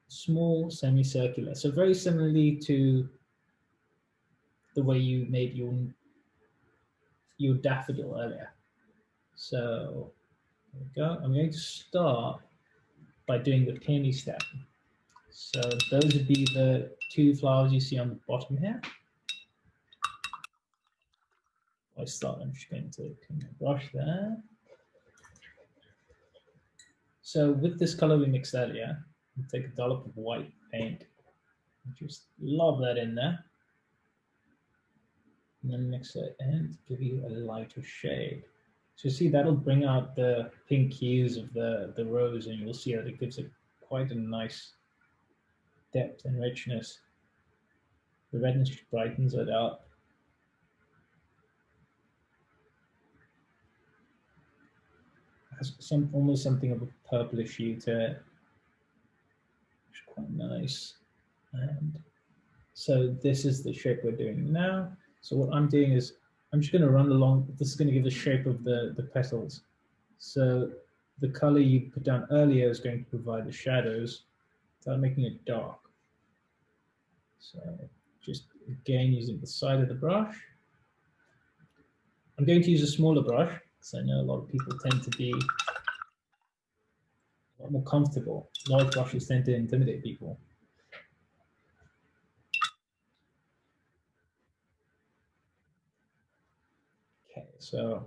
small semicircular. So very similarly to the way you made your daffodil earlier. So there we go. I'm going to start by doing the peony step. So those would be the 2 flowers you see on the bottom here. I start, I'm just going to clean my brush there. So with this color we mixed earlier, we'll take a dollop of white paint and just lob that in there. And then mix it in to give you a lighter shade. So you see that'll bring out the pink hues of the rose, and you'll see that it gives it quite a nice depth and richness. The redness brightens it up. Has almost something of a purplish hue to it, which is quite nice. And so this is the shape we're doing now. So what I'm doing is I'm just going to run along. This is going to give the shape of the petals. So the color you put down earlier is going to provide the shadows without making it dark. So just again using the side of the brush. I'm going to use a smaller brush because I know a lot of people tend to be a lot more comfortable. Large brushes tend to intimidate people. Okay, so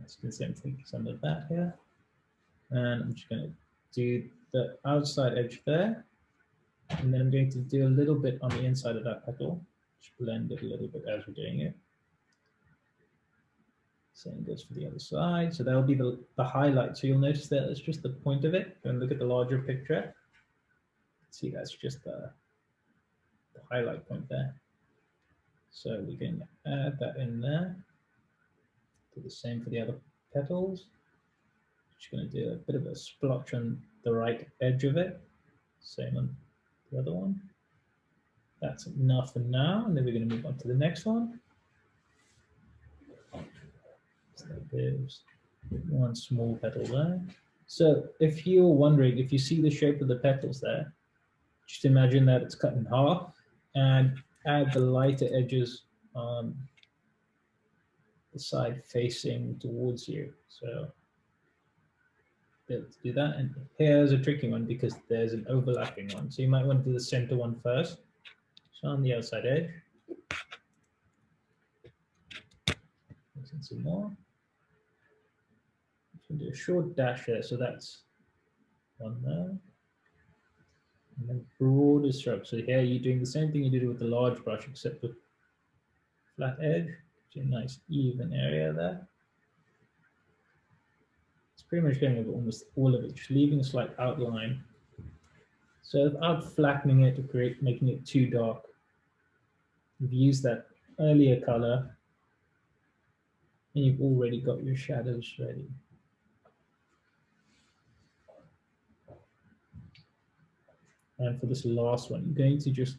let's do some of that here. And I'm just going to do the outside edge there. And then I'm going to do a little bit on the inside of that petal. Just blend it a little bit as we're doing it. Same goes for the other side. So that'll be the highlight. So you'll notice that it's just the point of it. Go and look at the larger picture. See, that's just the highlight point there. So we can add that in there. Do the same for the other petals. Just going to do a bit of a splotch on the right edge of it. Same on the other one. That's enough for now. And then we're going to move on to the next one. So there's one small petal there. So if you're wondering, if you see the shape of the petals there, just imagine that it's cut in half and add the lighter edges on the side facing towards you. So let's do that. And here's a tricky one because there's an overlapping one. So you might want to do the center one first. So on the outside edge. Mix in some more. Do a short dash here, so that's one there. And then broader stroke. So here you're doing the same thing you did with the large brush, except with flat edge. So a nice even area there. It's pretty much going over almost all of it, just leaving a slight outline. So without flattening it to create, making it too dark, you've used that earlier color, and you've already got your shadows ready. And for this last one, you're going to just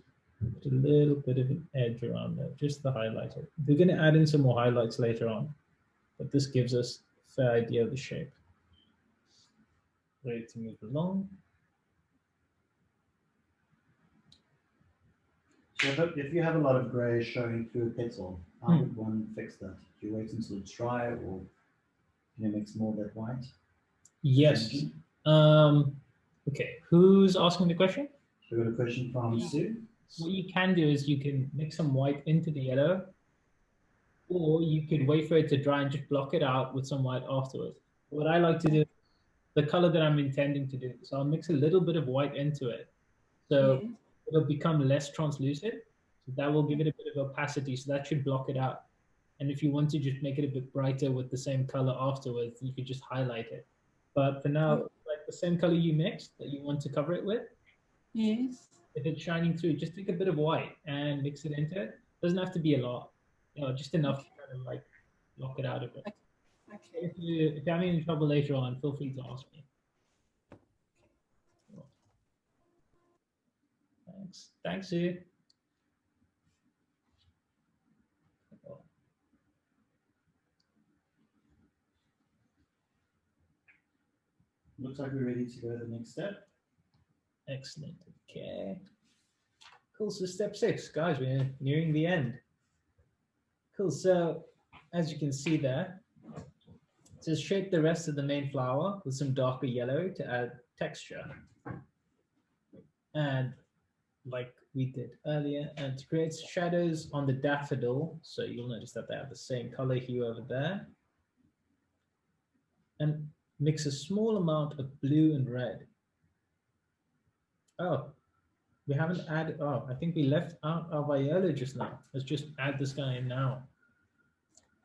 put a little bit of an edge around there, just the highlighter. We're going to add in some more highlights later on, but this gives us a fair idea of the shape. Ready to move along. So if you have a lot of grey showing through a petal, how would one fix that? Do you wait until it's dry, or can you mix more of that white? Yes. Okay, who's asking the question? We've got a question from Sue. What you can do is you can mix some white into the yellow, or you could wait for it to dry and just block it out with some white afterwards. What I like to do, the color that I'm intending to do, so I'll mix a little bit of white into it. So it'll become less translucent. So that will give it a bit of opacity. So that should block it out. And if you want to just make it a bit brighter with the same color afterwards, you could just highlight it. But for now, like the same color you mixed that you want to cover it with, Yes. if it's shining through, just take a bit of white and mix it into it. Doesn't have to be a lot, just enough to kind of like block it out a bit. Okay. If you're having any trouble later on, feel free to ask me. Thanks. Thanks, Sue. Looks like we're ready to go to the next step. Excellent. Okay. Cool. So step 6, guys, we're nearing the end. Cool. So as you can see there, it says shape the rest of the main flower with some darker yellow to add texture. And like we did earlier, and to create shadows on the daffodil, so you'll notice that they have the same color hue over there. And mix a small amount of blue and red. Oh, we haven't added, I think we left out our viola just now. Let's just add this guy in now.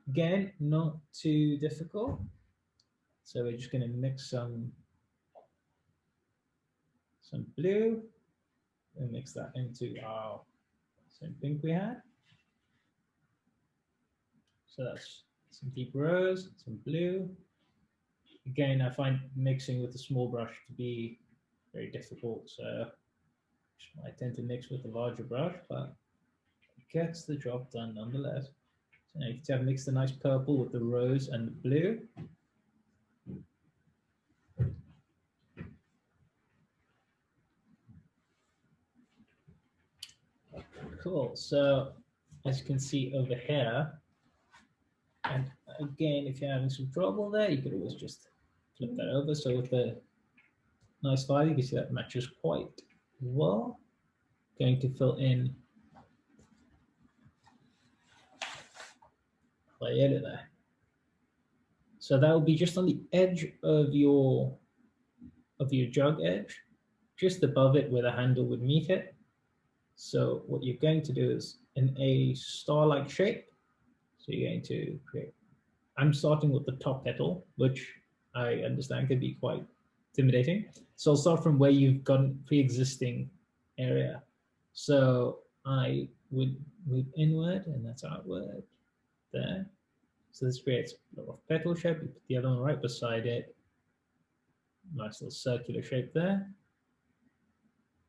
Again, not too difficult. So we're just going to mix some blue and mix that into our same pink we had. So that's some deep rose, some blue. Again, I find mixing with a small brush to be very difficult, so I tend to mix with a larger brush, but it gets the job done nonetheless. So now you can have mixed a nice purple with the rose and the blue. Cool. So as you can see over here, and again, if you're having some trouble there, you could always just flip that over. So with the nice file, you can see that matches quite well. Going to fill in layer there. So that will be just on the edge of your jug edge, just above it where the handle would meet it. So what you're going to do is in a star-like shape. So you're going to create, I'm starting with the top petal, which I understand can be quite intimidating. So I'll start from where you've got an pre-existing area. So I would move inward and that's outward there. So this creates a little petal shape. You put the other one right beside it. Nice little circular shape there.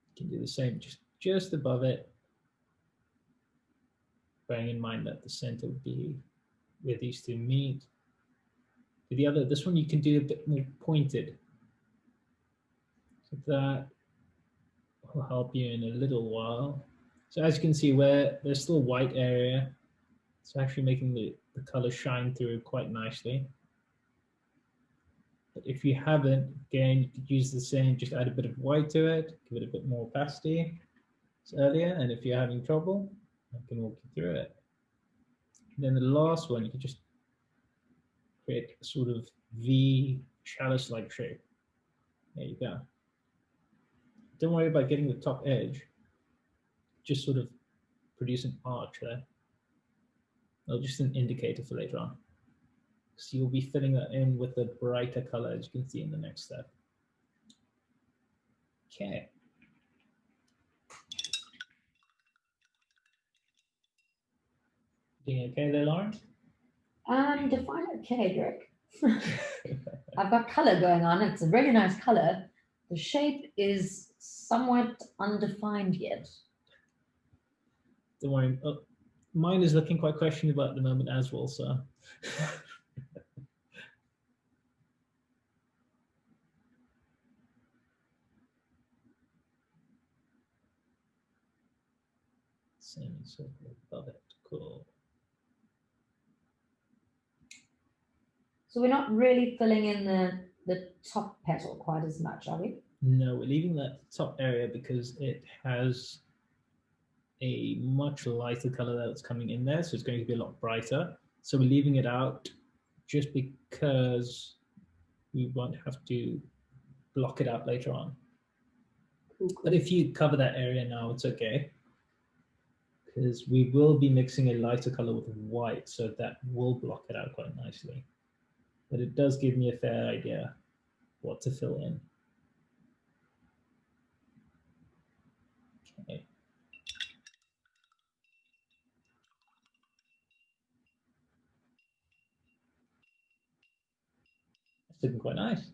You can do the same just above it. Bearing in mind that the center would be where these two meet. For the other, this one you can do a bit more pointed. So that will help you in a little while. So as you can see where there's still white area, it's actually making the color shine through quite nicely. But if you haven't, again, you could use the same, just add a bit of white to it, give it a bit more opacity as earlier. And if you're having trouble, I can walk you through it. And then the last one, you can just create a sort of V chalice-like shape. There you go. Don't worry about getting the top edge. Just sort of produce an arch there. Or just an indicator for later on. So you'll be filling that in with a brighter color, as you can see in the next step. Okay. Doing okay there, Lauren? Define okay, Drake. I've got color going on. It's a really nice color. The shape is somewhat undefined yet. Don't worry. Oh, mine is looking quite questionable at the moment as well, so. Semicircle above it. Cool. So we're not really filling in the top petal quite as much, are we? No, we're leaving that top area because it has a much lighter color that's coming in there, so it's going to be a lot brighter. So we're leaving it out just because we won't have to block it out later on. Cool, cool. But if you cover that area now, it's okay, because we will be mixing a lighter color with white, so that will block it out quite nicely. But it does give me a fair idea what to fill in. Okay. It's looking quite nice.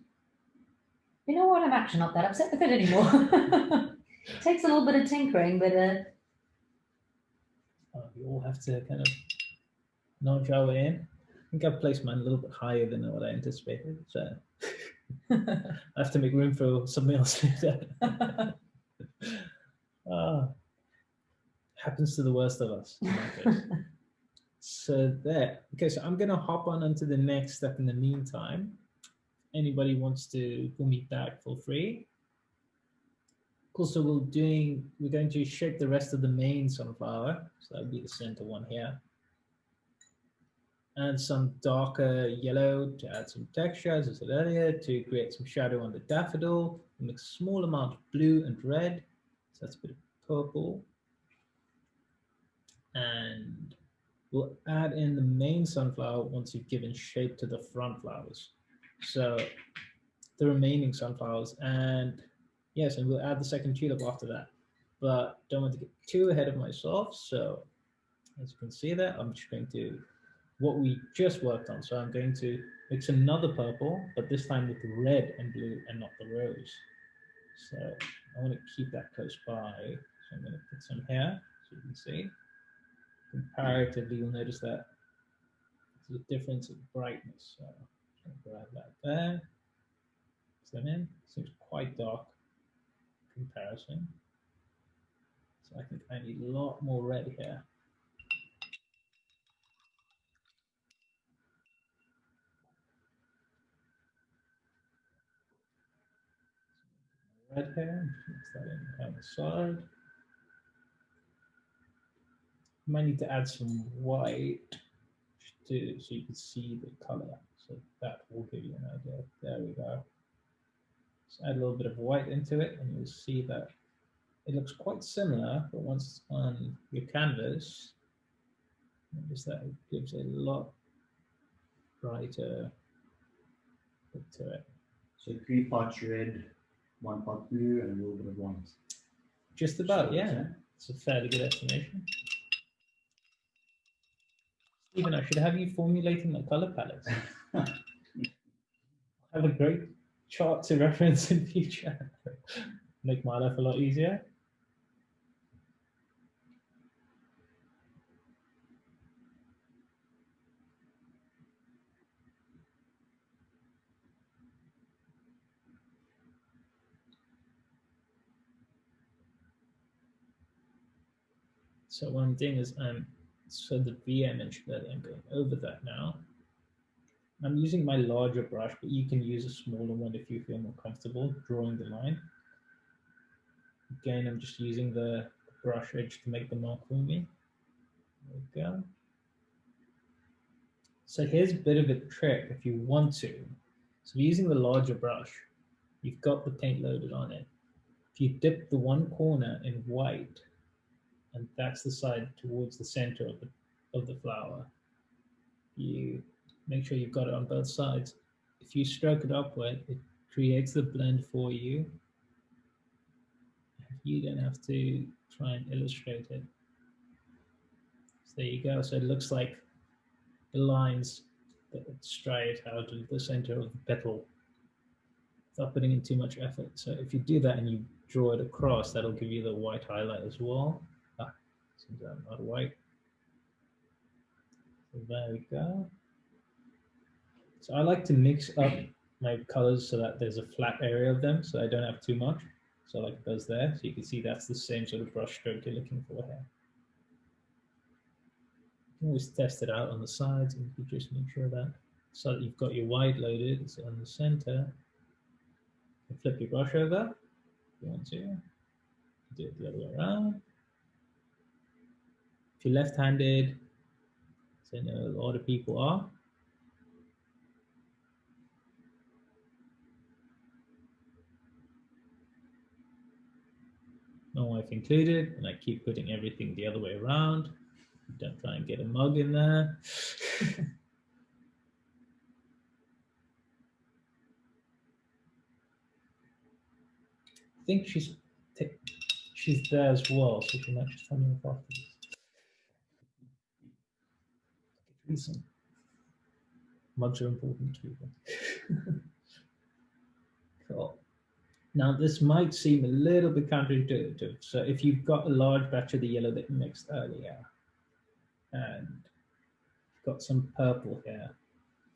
You know what? I'm actually not that upset with it anymore. Takes a little bit of tinkering, but We all have to kind of nudge our way in. I think I've placed mine a little bit higher than what I anticipated, so I have to make room for something else later. Happens to the worst of us. So there. Okay, so I'm gonna hop on onto the next step in the meantime. Anybody wants to pull me back, feel free. Cool, so we're going to shape the rest of the main sunflower. So that would be the center one here. And some darker yellow to add some texture, as I said earlier, to create some shadow on the daffodil. We'll mix a small amount of blue and red. So that's a bit of purple. And we'll add in the main sunflower once you've given shape to the front flowers. So the remaining sunflowers, and yes, and we'll add the second tulip after that. But don't want to get too ahead of myself. So as you can see there, I'm just going to, what we just worked on. So I'm going to mix another purple, but this time with the red and blue and not the rose. So I want to keep that close by. So I'm going to put some here, so you can see. Comparatively, you'll notice that there's a difference in brightness. So I'm going to grab that there. Zoom in. Seems quite dark in comparison. So I think I need a lot more red here. Red here, mix that in down the side. Might need to add some white too, so you can see the color. So that will give you an idea. There we go. So add a little bit of white into it, and you'll see that it looks quite similar, but once it's on your canvas, notice that it gives a lot brighter look to it. So 3 parts red, 1 part blue, and a little bit of white. Just about, yeah. It's a fairly good estimation. Stephen, I should have you formulating the color palettes. Have a great chart to reference in future. Make my life a lot easier. So what I'm doing is so the V I mentioned earlier, I'm going over that now. I'm using my larger brush, but you can use a smaller one if you feel more comfortable drawing the line. Again, I'm just using the brush edge to make the mark for me. There we go. So here's a bit of a trick if you want to. So using the larger brush, you've got the paint loaded on it. If you dip the one corner in white, and that's the side towards the center of the flower, you make sure you've got it on both sides. If you stroke it upward, it creates the blend for you. You don't have to try and illustrate it. So there you go. So it looks like the lines that straight out of the center of the petal without putting in too much effort. So if you do that and you draw it across, that'll give you the white highlight as well. Seems I'm not white. So there we go. So I like to mix up my colors so that there's a flat area of them, so I don't have too much. So like it does there. So you can see that's the same sort of brush stroke you're looking for here. You can always test it out on the sides, and you just make sure that so that you've got your white loaded, it's on the center. You flip your brush over if you want to. Do it the other way around. If you're left-handed, so I know a lot of people are. My wife included, and I keep putting everything the other way around. Don't try and get a mug in there. I think she's there as well, so she might just tell me after this. Listen, mugs are important to you. Cool. Now this might seem a little bit counterintuitive. So if you've got a large batch of the yellow that you mixed earlier, and you've got some purple here,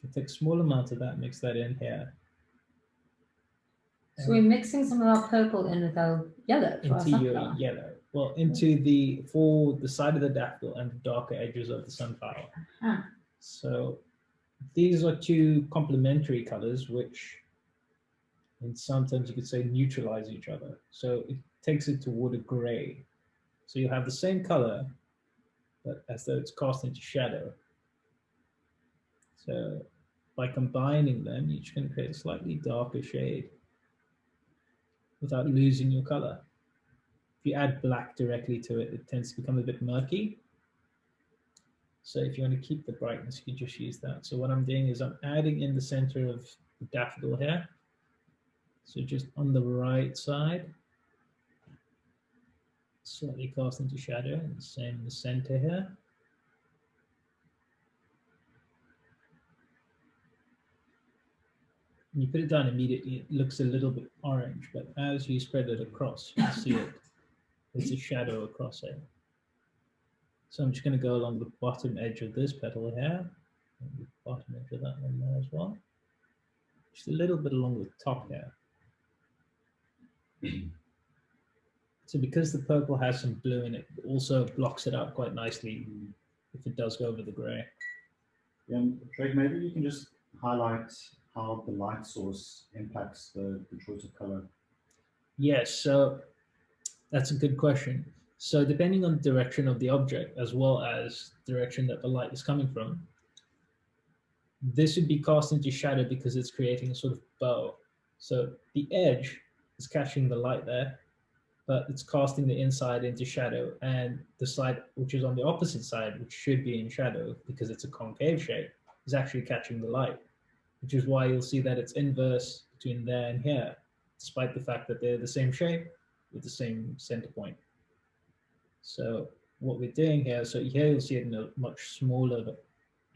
you take a small amount of that, mix that in here. So we're mixing some of our purple in with our yellow for our Into your sunflower. yellow. Well, into for the side of the daffodil and the darker edges of the sunflower. Ah. So these are two complementary colors, which and sometimes you could say neutralize each other. So it takes it toward a gray. So you have the same color, but as though it's cast into shadow. So by combining them, you're just going to create a slightly darker shade without losing your color. If you add black directly to it, it tends to become a bit murky. So if you want to keep the brightness, you can just use that. So what I'm doing is I'm adding in the center of the daffodil here. So just on the right side, slightly cast into shadow, and the same in the center here. When you put it down immediately, it looks a little bit orange, but as you spread it across, you see it. There's a shadow across it. So I'm just going to go along the bottom edge of this petal here, and the bottom edge of that one there as well. Just a little bit along the top here. So because the purple has some blue in it, it also blocks it out quite nicely if it does go over the gray. And Drake, maybe you can just highlight how the light source impacts the choice of color. Yes, so that's a good question. So depending on the direction of the object, as well as the direction that the light is coming from, this would be cast into shadow because it's creating a sort of bow. So the edge is catching the light there, but it's casting the inside into shadow, and the side which is on the opposite side, which should be in shadow because it's a concave shape, is actually catching the light, which is why you'll see that it's inverse between there and here, despite the fact that they're the same shape with the same center point. So what we're doing here, so here you'll see it in a much smaller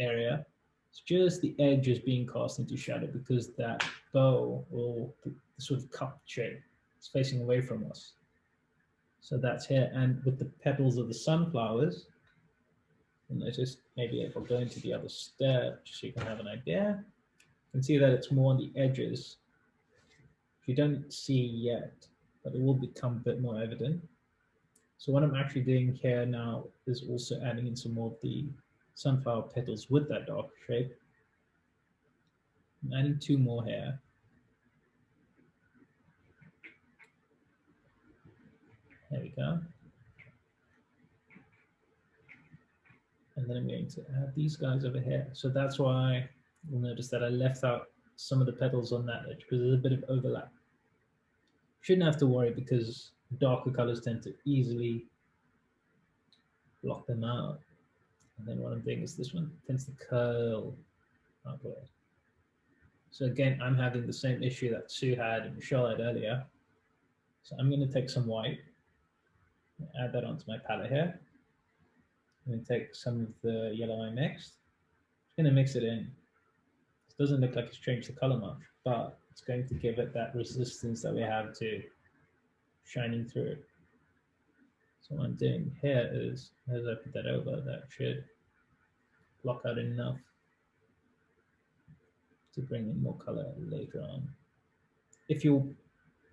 area. It's just the edge is being cast into shadow because that bow, or the sort of cup shape, is facing away from us. So that's here. And with the petals of the sunflowers, you'll notice, maybe if I go into the other step, just so you can have an idea, you can see that it's more on the edges. You don't see yet, but it will become a bit more evident. So what I'm actually doing here now is also adding in some more of the sunflower petals with that dark shape. I'm adding 2 more here. There we go. And then I'm going to add these guys over here. So that's why you'll notice that I left out some of the petals on that edge because there's a bit of overlap. Shouldn't have to worry because darker colors tend to easily block them out. And then what I'm doing is this one tends to curl outward. So again, I'm having the same issue that Sue had and Michelle had earlier. So I'm going to take some white, add that onto my palette here. I'm going to take some of the yellow I mixed. I'm going to mix it in. It doesn't look like it's changed the color much, but it's going to give it that resistance that we have to shining through. So what I'm doing here is, as I put that over, that should block out enough to bring in more color later on. If your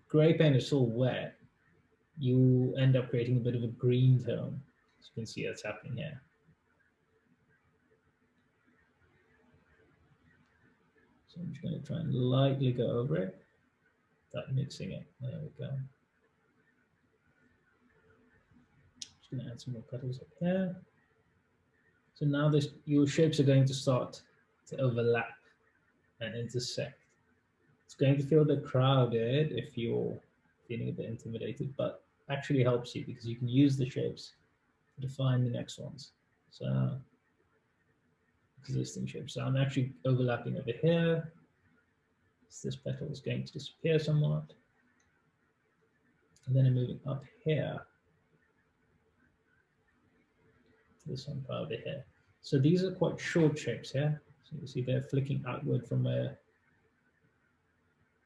gray paint is still wet, you end up creating a bit of a green tone. As you can see, that's happening here. So I'm just going to try and lightly go over it without mixing it. There we go. Just going to add some more petals up here. So now this, your shapes are going to start to overlap and intersect. It's going to feel a bit crowded if you're feeling a bit intimidated, but actually helps you because you can use the shapes to define the next ones. So existing shapes. So I'm actually overlapping over here. So this petal is going to disappear somewhat. And then I'm moving up here to the sunflower over here. So these are quite short shapes here. So you see they're flicking outward from where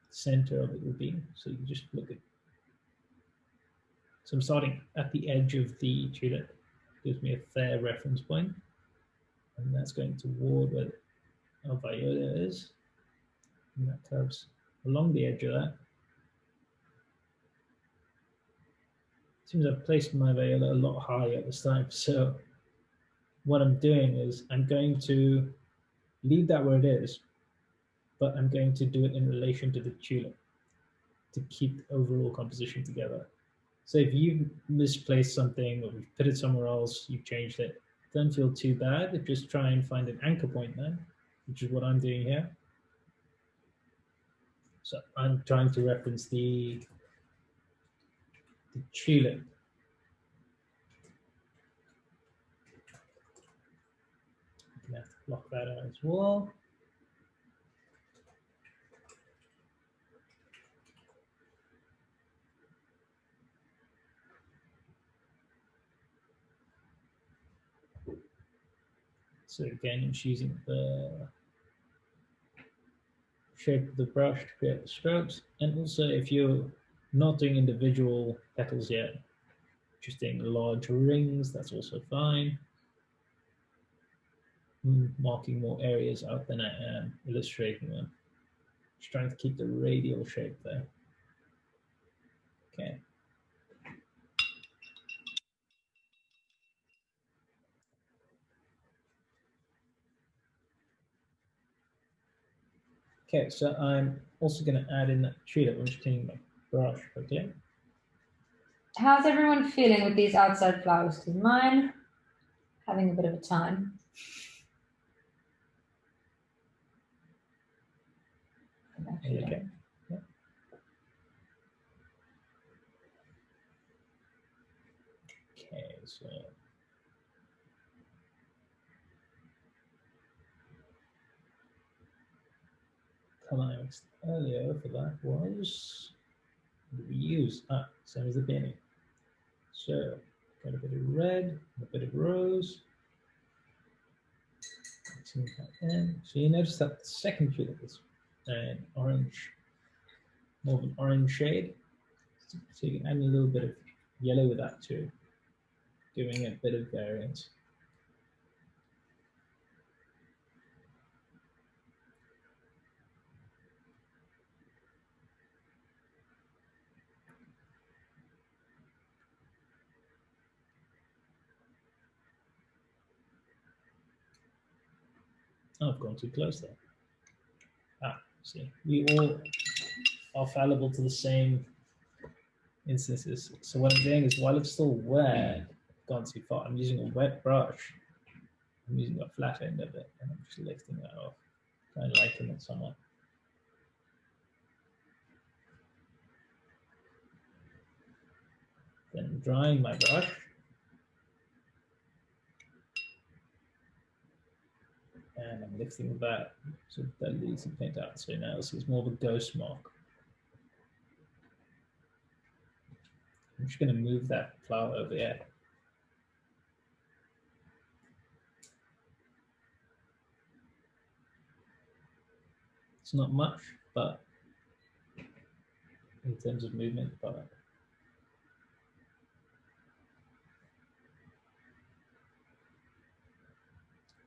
the center of it would be. So you can just look at. So I'm starting at the edge of the tulip. Gives me a fair reference point. And that's going toward where our viola is. And that curves along the edge of that. Seems I've placed my viola a lot higher this time. So what I'm doing is I'm going to leave that where it is, but I'm going to do it in relation to the tulip to keep the overall composition together. So if you've misplaced something or you've put it somewhere else, you've changed it, don't feel too bad. Just try and find an anchor point then, which is what I'm doing here. So I'm trying to reference the tulip. I'm going to have to block that out as well. So again, I'm just using the shape of the brush to create the strokes. And also if you're not doing individual petals yet, just doing large rings, that's also fine. I'm marking more areas out than I am illustrating them. Just trying to keep the radial shape there. Okay. Okay, so I'm also going to add in that tulip. I'm just cleaning my brush quickly. How's everyone feeling with these outside flowers? Because mine having a bit of a time. Okay. Yeah. Okay, so color I mixed earlier for that was, what did we use? Same as the painting. So got a bit of red, a bit of rose. Mixing that in. So you notice that the second tulip is an orange, more of an orange shade. So you can add a little bit of yellow with that too, giving it a bit of variance. Oh, I've gone too close there. See, we all are fallible to the same instances. So what I'm doing is, while it's still wet, I've gone too far. I'm using a wet brush. I'm using a flat end of it, and I'm just lifting that off, trying to lighten it somewhat. Then drying my brush. And I'm lifting that, so that leaves some paint out. So now this is more of a ghost mark. I'm just going to move that flower over there. It's not much, but in terms of movement, but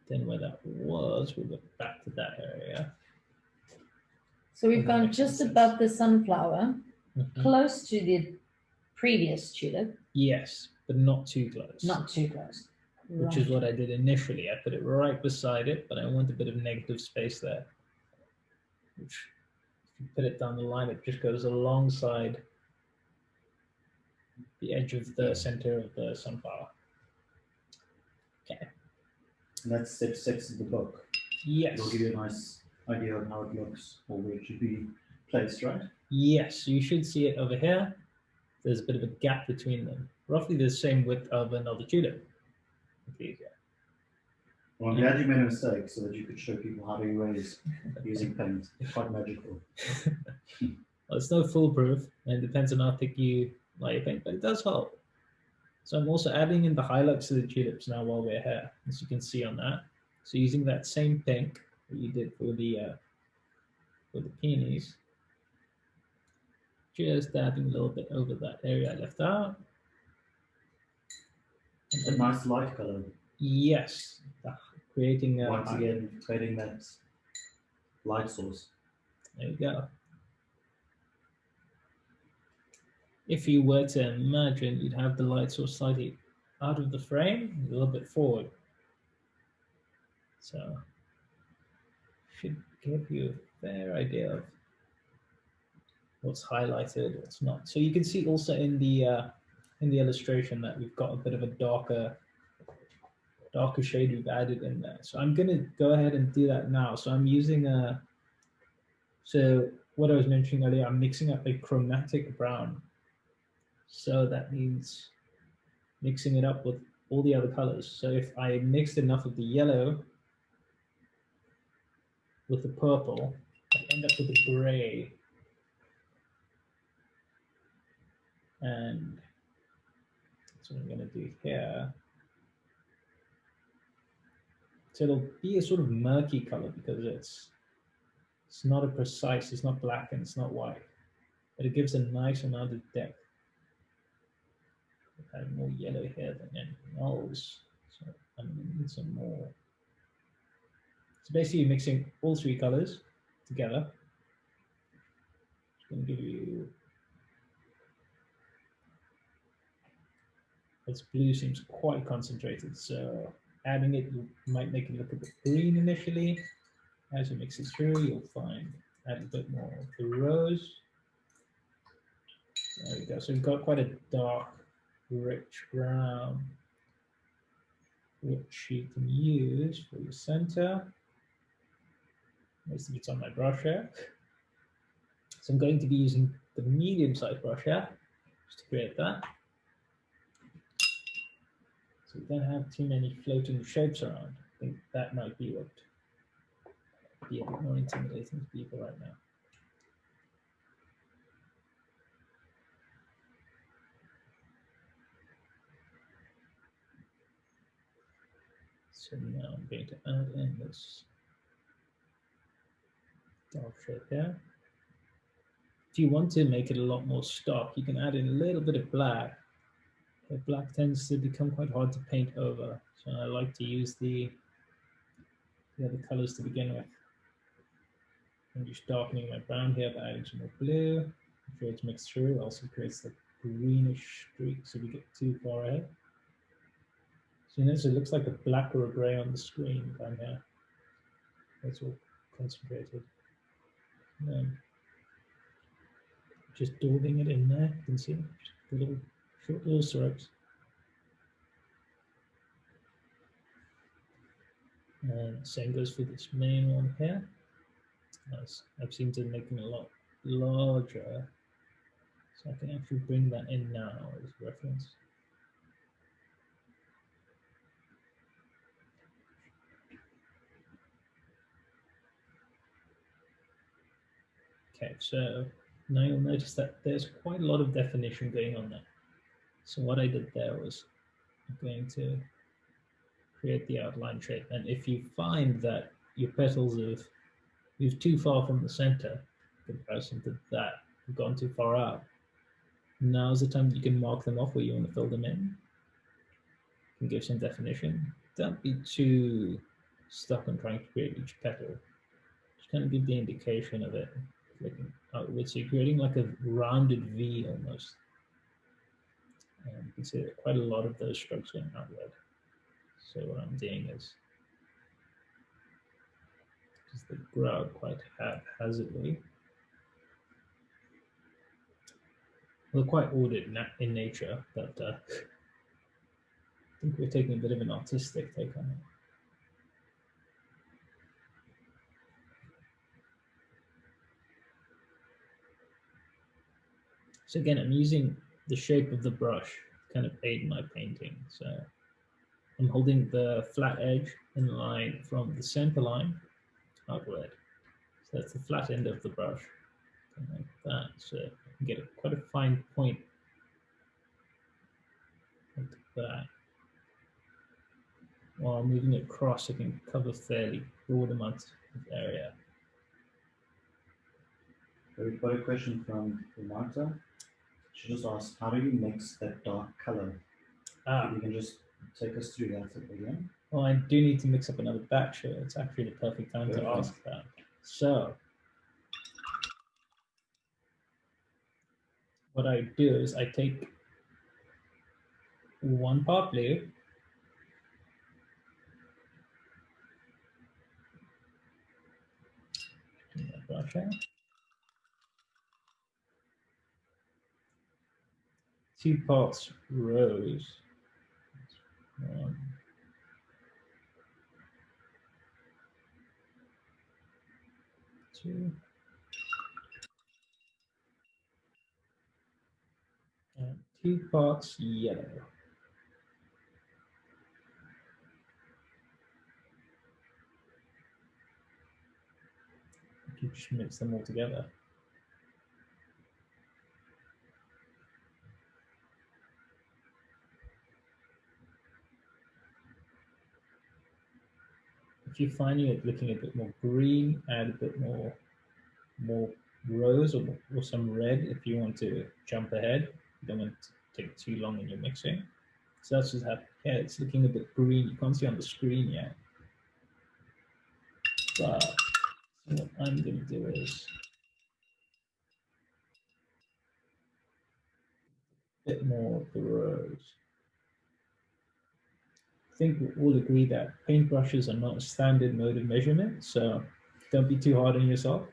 then where that was, we'll go back to that area. So we've That gone makes just sense. above the sunflower, Mhm. close to the previous tulip, Yes, but not too close. not too close. Which is what I did initially. I put it right beside it, but I want a bit of negative space there. Which, if you put it down the line, it just goes alongside the edge of the center of the sunflower. Okay. And that's step 6 of the book. Yes. It'll give you a nice idea of how it looks or where it should be placed, right? Yes, you should see it over here. There's a bit of a gap between them, roughly the same width of another tulip. Okay, yeah. Well, I'm glad you made a mistake so that you could show people how to erase using paint. It's quite magical. Well, it's no foolproof, and it depends on how thick you lay your paint, but it does help. So I'm also adding in the highlights to the tulips now while we're here, as you can see on that. So using that same pink that you did for the peonies, just adding a little bit over that area I left out. It's a nice light color. Yes, creating Once again, creating that light source. There you go. If you were to imagine, you'd have the light source slightly out of the frame, a little bit forward. So should give you a fair idea of what's highlighted, what's not. So you can see also in the illustration that we've got a bit of a darker shade we've added in there. So I'm going to go ahead and do that now. So I'm using so what I was mentioning earlier, I'm mixing up a chromatic brown. So that means mixing it up with all the other colors. So if I mixed enough of the yellow with the purple, I end up with a gray. And that's what I'm going to do here. So it'll be a sort of murky color because it's not a precise, it's not black and it's not white, but it gives a nice amount of depth. I have more yellow here than anything else, so I'm going to need some more. So basically mixing all three colors together. It's going to give you, this blue seems quite concentrated, so adding it might make it look a bit green initially. As you mix it through, you'll find Add a bit more of the rose. There we go. So we've got quite a dark, rich brown, which you can use for your center. Most of it's on my brush here. So I'm going to be using the medium-sized brush here, just to create that. So we don't have too many floating shapes around. I think that might be what be a bit more intimidating to people right now. So now I'm going to add in this dark shape here. If you want to make it a lot more stark, you can add in a little bit of black. But black tends to become quite hard to paint over. So I like to use the other colors to begin with. I'm just darkening my brown here by adding some more blue. Make sure it's mixed through. Also creates the greenish streak so we get too far ahead. So you notice it looks like a black or a gray on the screen down here. It's all concentrated. And then just daubing it in there, you can see just the little short little stripes. And same goes for this main one here. I've seemed to make them a lot larger, so I can actually bring that in now as reference. Okay, so now you'll notice that there's quite a lot of definition going on there. So what I did there was I'm going to create the outline shape. And if you find that your petals have moved too far from the center in comparison to that, you've gone too far out, now's the time you can mark them off where you want to fill them in. You can give some definition. Don't be too stuck on trying to create each petal. Just kind of give the indication of it. Flicking outwards, so you're creating like a rounded V almost. And you can see that quite a lot of those strokes going outward. So what I'm doing is just the grout quite haphazardly. They're quite ordered in nature, but I think we're taking a bit of an artistic take on it. So again, I'm using the shape of the brush to kind of aid my painting. So I'm holding the flat edge in line from the center line outward. So that's the flat end of the brush, like that. So I can get quite a fine point like that. While moving it across, I can cover fairly broad amounts of area. So we've got a question from Marta. She just asked, how do you mix that dark color? If you can just take us through that again. Well, I do need to mix up another batch here. It's actually the perfect time to ask that. So what I do is I take 1 part blue, brush out, 2 parts rose, 1, 2, and 2 parts yellow. You just mix them all together. If you're finding it looking a bit more green, add a bit more rose or some red if you want to jump ahead. You don't want to take too long in your mixing. So that's just happening. Yeah, it's looking a bit green. You can't see on the screen yet. But what I'm going to do is a bit more of the rose. I think we all agree that paintbrushes are not a standard mode of measurement, so don't be too hard on yourself.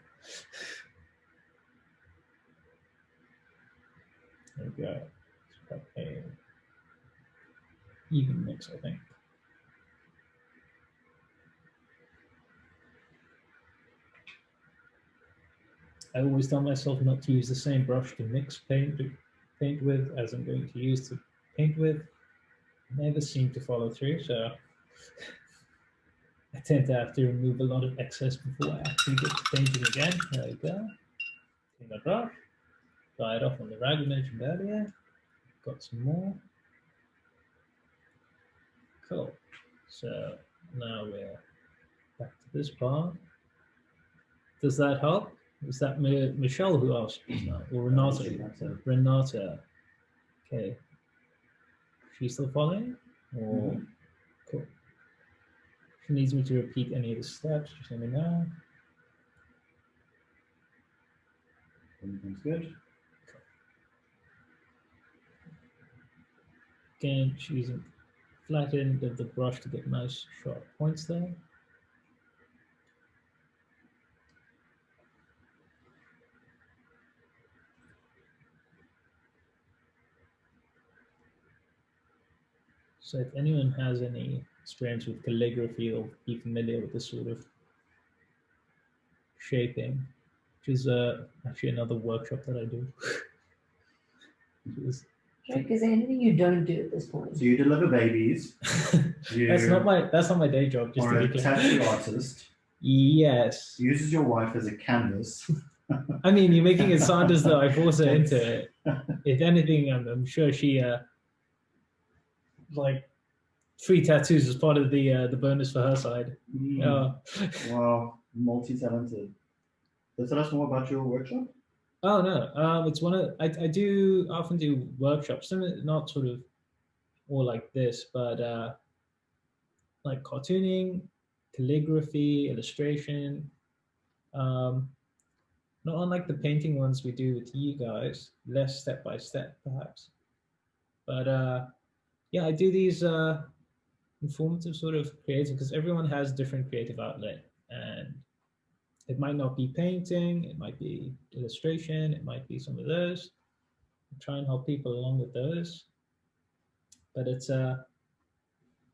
There we go. It's quite a even mix, I think. I always tell myself not to use the same brush to mix paint with as I'm going to use to paint with. Never seem to follow through, so I tend to have to remove a lot of excess before I actually get to painting again. There we go. Take my brush, dry it off on the rag I mentioned earlier. Got some more. Cool. So now we're back to this part. Does that help? Is that Michelle who asked just now? Or Renata? Renata. Okay. She's still following? Or cool. If she needs me to repeat any of the steps, just let me know. Everything's good. Again, she's using flat end of the brush to get nice sharp points there. So if anyone has any experience with calligraphy or be familiar with this sort of shaping, which is actually another workshop that I do. Drake, is there anything you don't do at this point? So you deliver babies. That's not my day job. Just Or to a be clear. tattoo artist. Yes. Uses your wife as a canvas. I mean, you're making it sound as though I force her into it. If anything, I'm sure she like 3 tattoos as part of the bonus for her side. Mm. Wow, multi-talented. Tell us more about your workshop. Oh no, it's one of I often do workshops. Some not sort of all like this, but like cartooning, calligraphy, illustration. Not unlike the painting ones we do with you guys, less step by step perhaps. But yeah, I do these informative sort of creative because everyone has different creative outlet, and it might not be painting, it might be illustration, it might be some of those. I try and help people along with those. But it's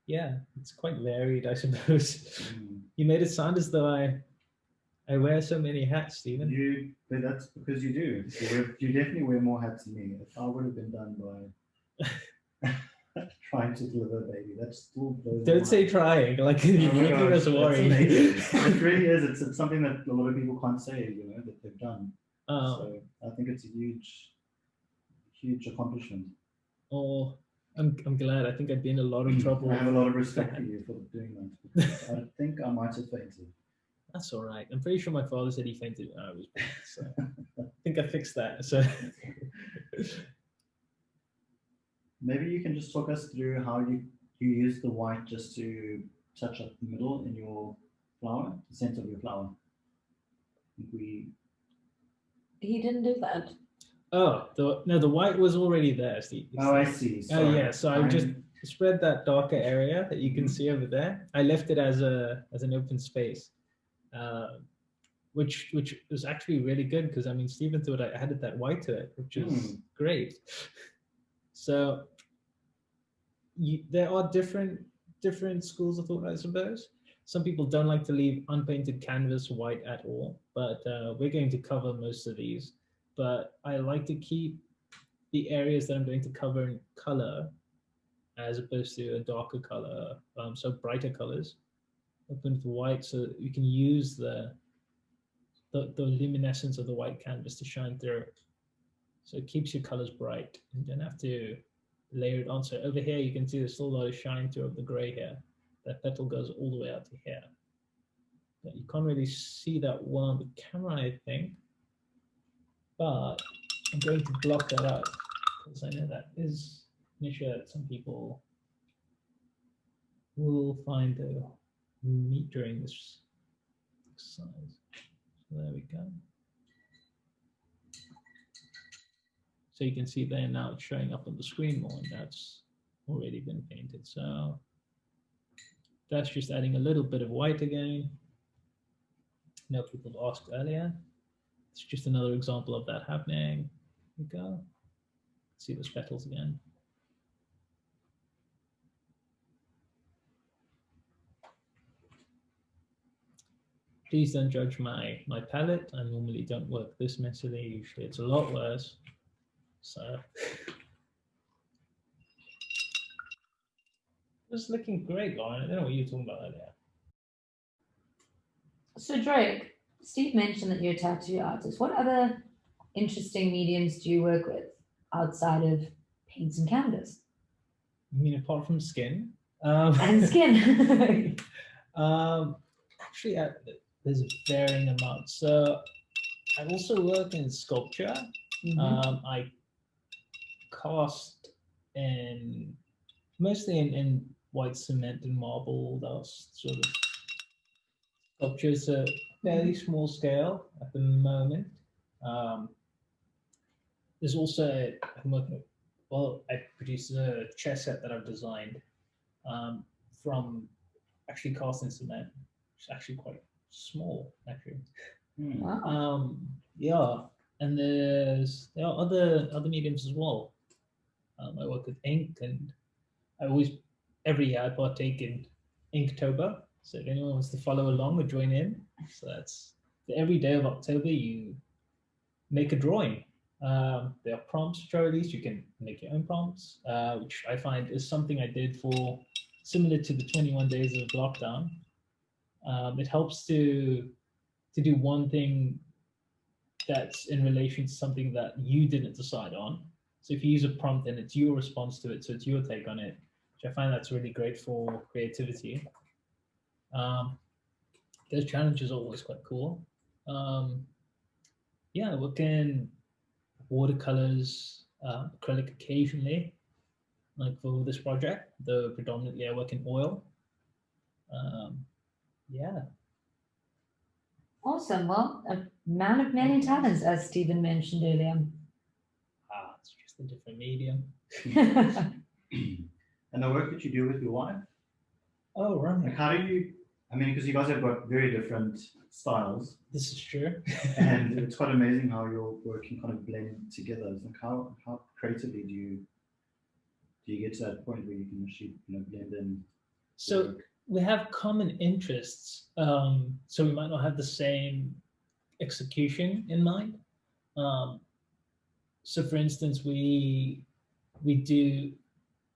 yeah, it's quite varied, I suppose. You made it sound as though I wear so many hats, Stephen. But that's because you do. You definitely wear more hats than me. If I would have been done by trying to deliver a baby, that's still blows my Don't say mind. trying, like you're Oh my making gosh, us that's worry. amazing. It really is. It's something that a lot of people can't say, you know, that they've done. So I think it's a huge accomplishment. Oh, I'm glad. I think I'd be in a lot of trouble. I have a lot of respect for you for doing that because I think I might have fainted. That's all right. I'm pretty sure my father said he fainted when I was born, so I think I fixed that. So maybe you can just talk us through how you use the white just to touch up the middle in your flower, the center of your flower. He didn't do that. oh, the white was already there, Steve. Oh, I see. Oh Sorry. yeah, so I just spread that darker area that you can see over there. I left it as an open space, which was actually really good because I mean Stephen thought I added that white to it, which is great. So there are different schools of thought, I suppose. Some people don't like to leave unpainted canvas white at all, but we're going to cover most of these. But I like to keep the areas that I'm going to cover in color as opposed to a darker color, so brighter colors, open with white, so you can use the luminescence of the white canvas to shine through. So it keeps your colors bright. You don't have to layer it on. So over here, you can see there's still a lot of shine through of the gray here. That petal goes all the way out to here. But you can't really see that well on the camera, I think. But I'm going to block that out because I know that is an issue that some people will find meet during this exercise. So there we go. So you can see there now it's showing up on the screen more, and that's already been painted. So that's just adding a little bit of white again. No, people asked earlier. it's just another example of that happening. Here we go. See those petals again. Please don't judge my palette. I normally don't work this messily. Usually it's a lot worse. So it's looking great, Lauren. I don't know what you were talking about earlier. So Drake, Steve mentioned that you're a tattoo artist. What other interesting mediums do you work with outside of paints and canvas? I mean, apart from skin. And skin. Actually, there's a varying amount. So I also work in sculpture. I cast mostly in white cement and marble, those sort of sculptures, a fairly small scale at the moment. There's also, I produced a chess set that I've designed from actually cast in cement, which is actually quite small, actually. Wow. Yeah, and there are other mediums as well. I work with ink, and every year I partake in Inktober. So if anyone wants to follow along or join in, so that's every day of October you make a drawing. There are prompts which are released. You can make your own prompts, which I find is something I did for similar to the 21 days of lockdown. It helps to do one thing that's in relation to something that you didn't decide on. So if you use a prompt, then it's your response to it, so it's your take on it, which I find that's really great for creativity. Those challenges are always quite cool. Yeah, I work in watercolors, acrylic occasionally, like for this project, though predominantly I work in oil. Yeah. Awesome. Well, a man of many talents, as Stephen mentioned earlier. It's just a different medium. And the work that you do with your wife, Oh, right. like how do you, I mean, because you guys have got very different styles, This is true. and it's quite amazing how your work can kind of blend together. It's like how creatively do you get to that point where you can actually, blend in? So we have common interests, so we might not have the same execution in mind. So for instance, we do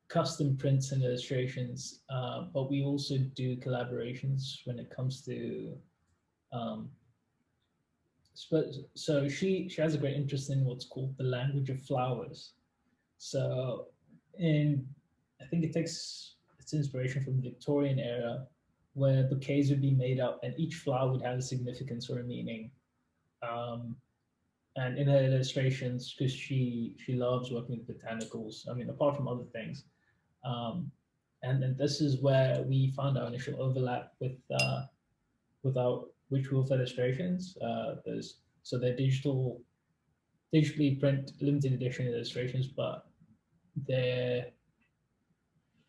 custom prints and illustrations, but we also do collaborations when it comes to so she has a great interest in what's called the language of flowers. So I think it takes its inspiration from the Victorian era, where bouquets would be made up and each flower would have a significance or a meaning. And in her illustrations, because she loves working with botanicals, I mean, apart from other things. And then this is where we found our initial overlap with our Drake Wolfe illustrations. They're digitally print limited edition illustrations, but the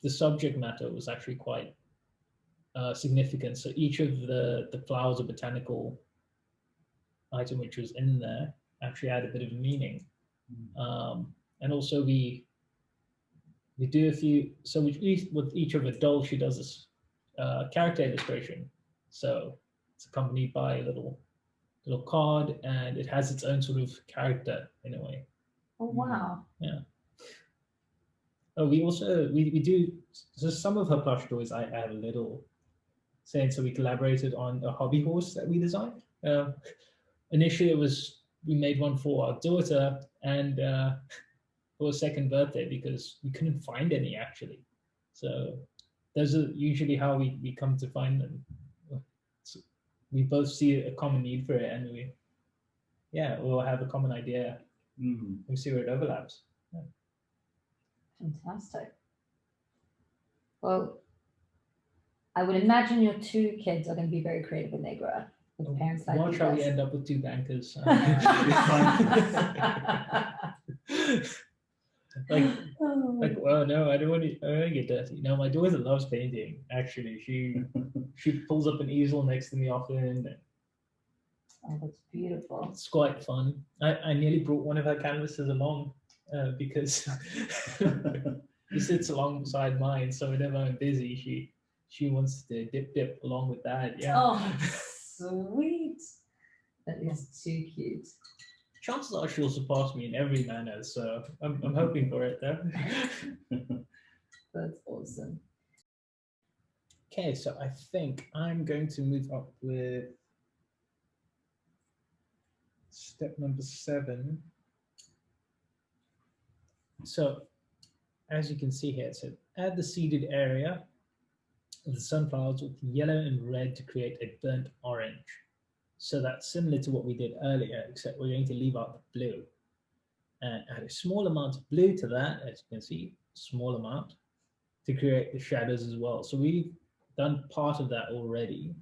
subject matter was actually quite significant. So each of the flowers or botanical item which was in there actually had a bit of a meaning. And also we do a few, so with each of a doll, she does this character illustration. So it's accompanied by a little card, and it has its own sort of character in a way. Oh, wow. Yeah. Oh, we also we do, so some of her plush toys I had a little say, so we collaborated on a hobby horse that we designed. Initially we made one for our daughter and for a second birthday because we couldn't find any actually. So those are usually how we come to find them. So we both see a common need for it, and we'll have a common idea. We see where it overlaps. Yeah. Fantastic. Well, I would imagine your two kids are going to be very creative when they grow up. With parents like Watch you how we guys. end up with two bankers. Well, no, I don't want to get dirty. No, my daughter loves painting. Actually, she pulls up an easel next to me often. Oh, that's beautiful. It's quite fun. I nearly brought one of her canvases along because she sits alongside mine. So whenever I'm busy, she wants to dip along with that. Yeah. Oh, sweet. That is too cute. Chances are she'll surpass me in every manner. So I'm hoping for it though. That's awesome. Okay, so I think I'm going to move up with step number 7. So as you can see here, it said add the seeded area of the sunflowers with yellow and red to create a burnt orange. So that's similar to what we did earlier, except we're going to leave out the blue and add a small amount of blue to that, as you can see, small amount, to create the shadows as well. So we've done part of that already.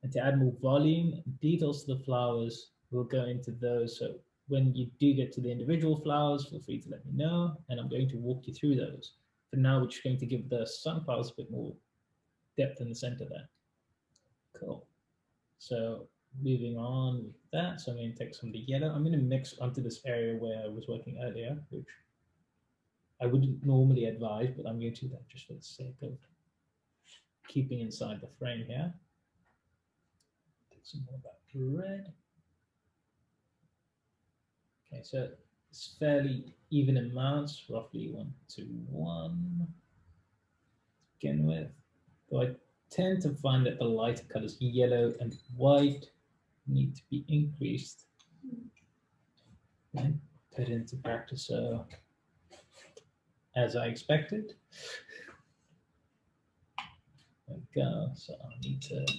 And to add more volume and details to the flowers, we'll go into those. So when you do get to the individual flowers, feel free to let me know, and I'm going to walk you through those. For now, we're just going to give the sunflowers a bit more depth in the center there. Cool. So moving on with that, so I'm going to take some of the yellow. I'm going to mix onto this area where I was working earlier, which I wouldn't normally advise, but I'm going to do that just for the sake of keeping inside the frame here. Take some more of that red. Okay, so it's fairly even amounts, roughly 1 to 1 to begin with. Though I tend to find that the lighter colors, yellow and white, need to be increased and put into practice. So, as I expected. There we go. So I need to add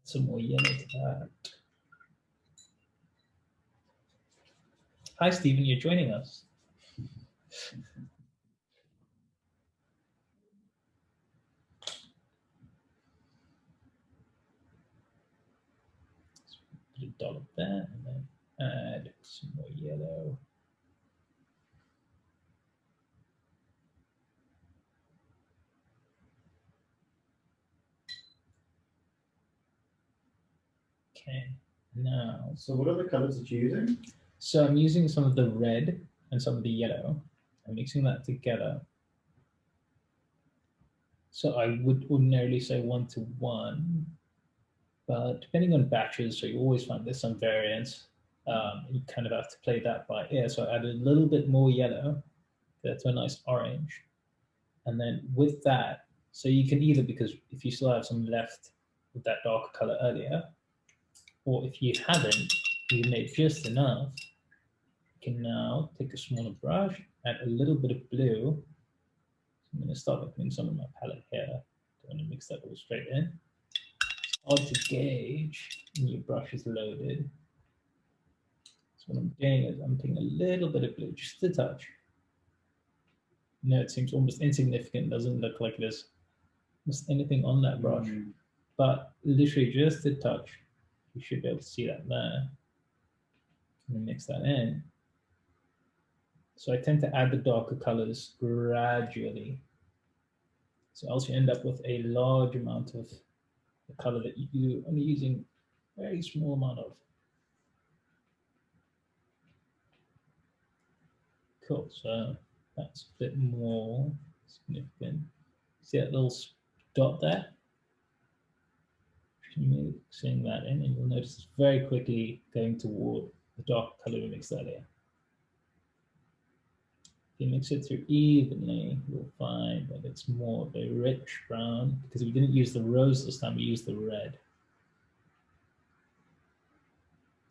some more yellow to that. Hi, Stephen, you're joining us. Put a dot of that and then add some more yellow. Okay, now. So what are the colors that you're using? So I'm using some of the red and some of the yellow. I'm mixing that together. So I would ordinarily say 1 to 1, but depending on batches, so you always find there's some variance. You kind of have to play that by ear. So I added a little bit more yellow, that's a nice orange. And then with that, so you can either, because if you still have some left with that darker color earlier, or if you haven't, you made just enough, you can now take a smaller brush, add a little bit of blue. So I'm going to start by putting some on my palette here. Don't want to mix that all straight in. It's hard to gauge when your brush is loaded. So what I'm doing is I'm taking a little bit of blue, just a touch. No, it seems almost insignificant. Doesn't look like there's almost anything on that brush, but literally just a touch. You should be able to see that there. And mix that in. So I tend to add the darker colors gradually. So else you end up with a large amount of the color that you only using a very small amount of. Cool, so that's a bit more significant. See that little dot there? Mixing that in, and you'll notice it's very quickly going toward the dark color we mixed earlier. If you mix it through evenly, you'll find that it's more of a rich brown, because we didn't use the rose this time, we used the red.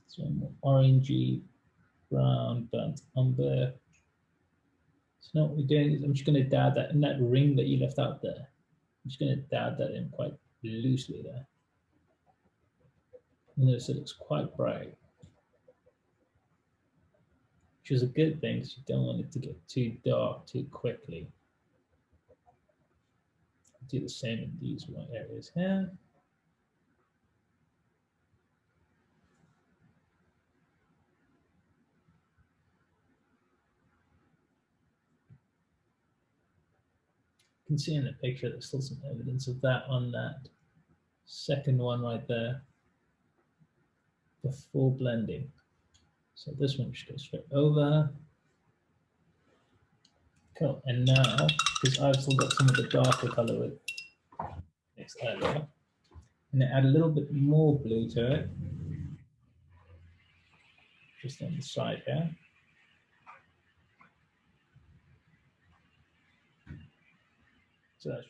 So more orangey, brown, burnt umber. So now what we're doing is I'm just going to dab that in that ring that you left out there. I'm just going to dab that in quite loosely there. Notice it looks quite bright, which is a good thing because you don't want it to get too dark too quickly. I'll do the same in these white areas here. You can see in the picture there's still some evidence of that on that second one right there. before blending. So this one just goes straight over. Cool. And now, because I've still got some of the darker color with mixed earlier, and add a little bit more blue to it, just on the side here. So that's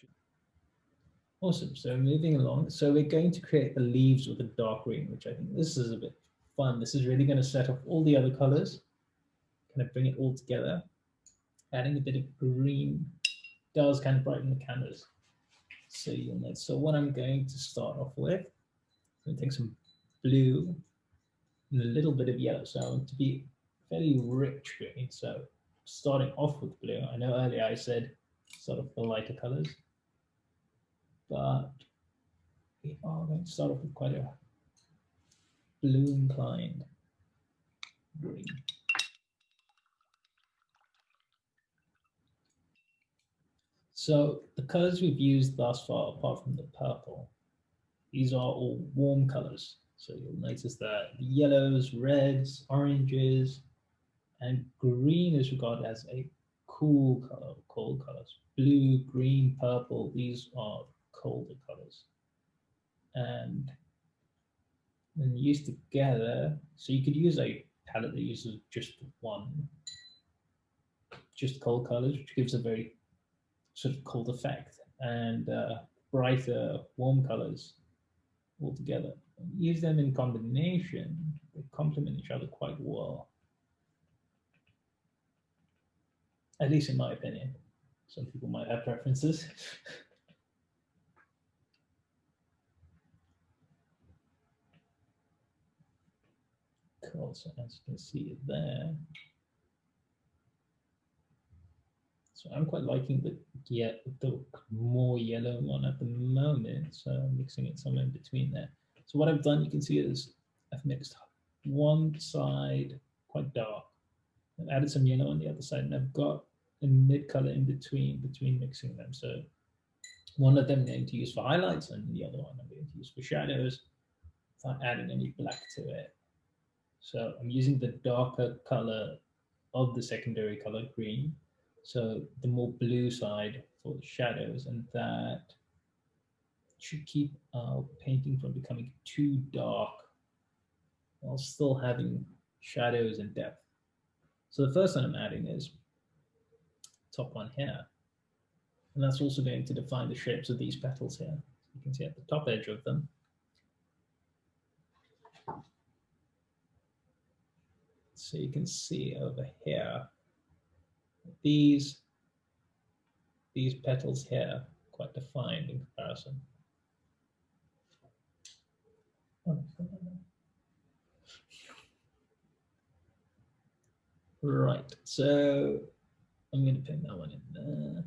awesome. So moving along, so we're going to create the leaves with a dark green, which I think this is a bit fun. This is really going to set off all the other colors, kind of bring it all together. Adding a bit of green does kind of brighten the canvas. So you'll notice. So what I'm going to start off with, I'm going to take some blue and a little bit of yellow. So I want to be fairly rich green. So starting off with blue. I know earlier I said sort of the lighter colors, but we are going to start off with quite a blue inclined green. So the colors we've used thus far, apart from the purple, these are all warm colors. So you'll notice that the yellows, reds, oranges, and green is regarded as a cool color, cold colors. Blue, green, purple, these are colder colors. And when used together, so you could use a palette that uses just one, just cold colors, which gives a very sort of cold effect, and brighter warm colors altogether. Use them in combination, they complement each other quite well. At least in my opinion. Some people might have preferences. Cool, so as you can see it there. So I'm quite liking the more yellow one at the moment. So I'm mixing it somewhere in between there. So what I've done, you can see is I've mixed one side quite dark. I've added some yellow on the other side, and I've got a mid color in between mixing them. So one of them I'm going to use for highlights, and the other one I'm going to use for shadows without adding any black to it. So I'm using the darker color of the secondary color, green. So the more blue side for the shadows, and that should keep our painting from becoming too dark while still having shadows and depth. So the first one I'm adding is top one here. And that's also going to define the shapes of these petals here. You can see at the top edge of them. So you can see over here, these petals here, quite defined in comparison. Right, so I'm going to pin that one in there.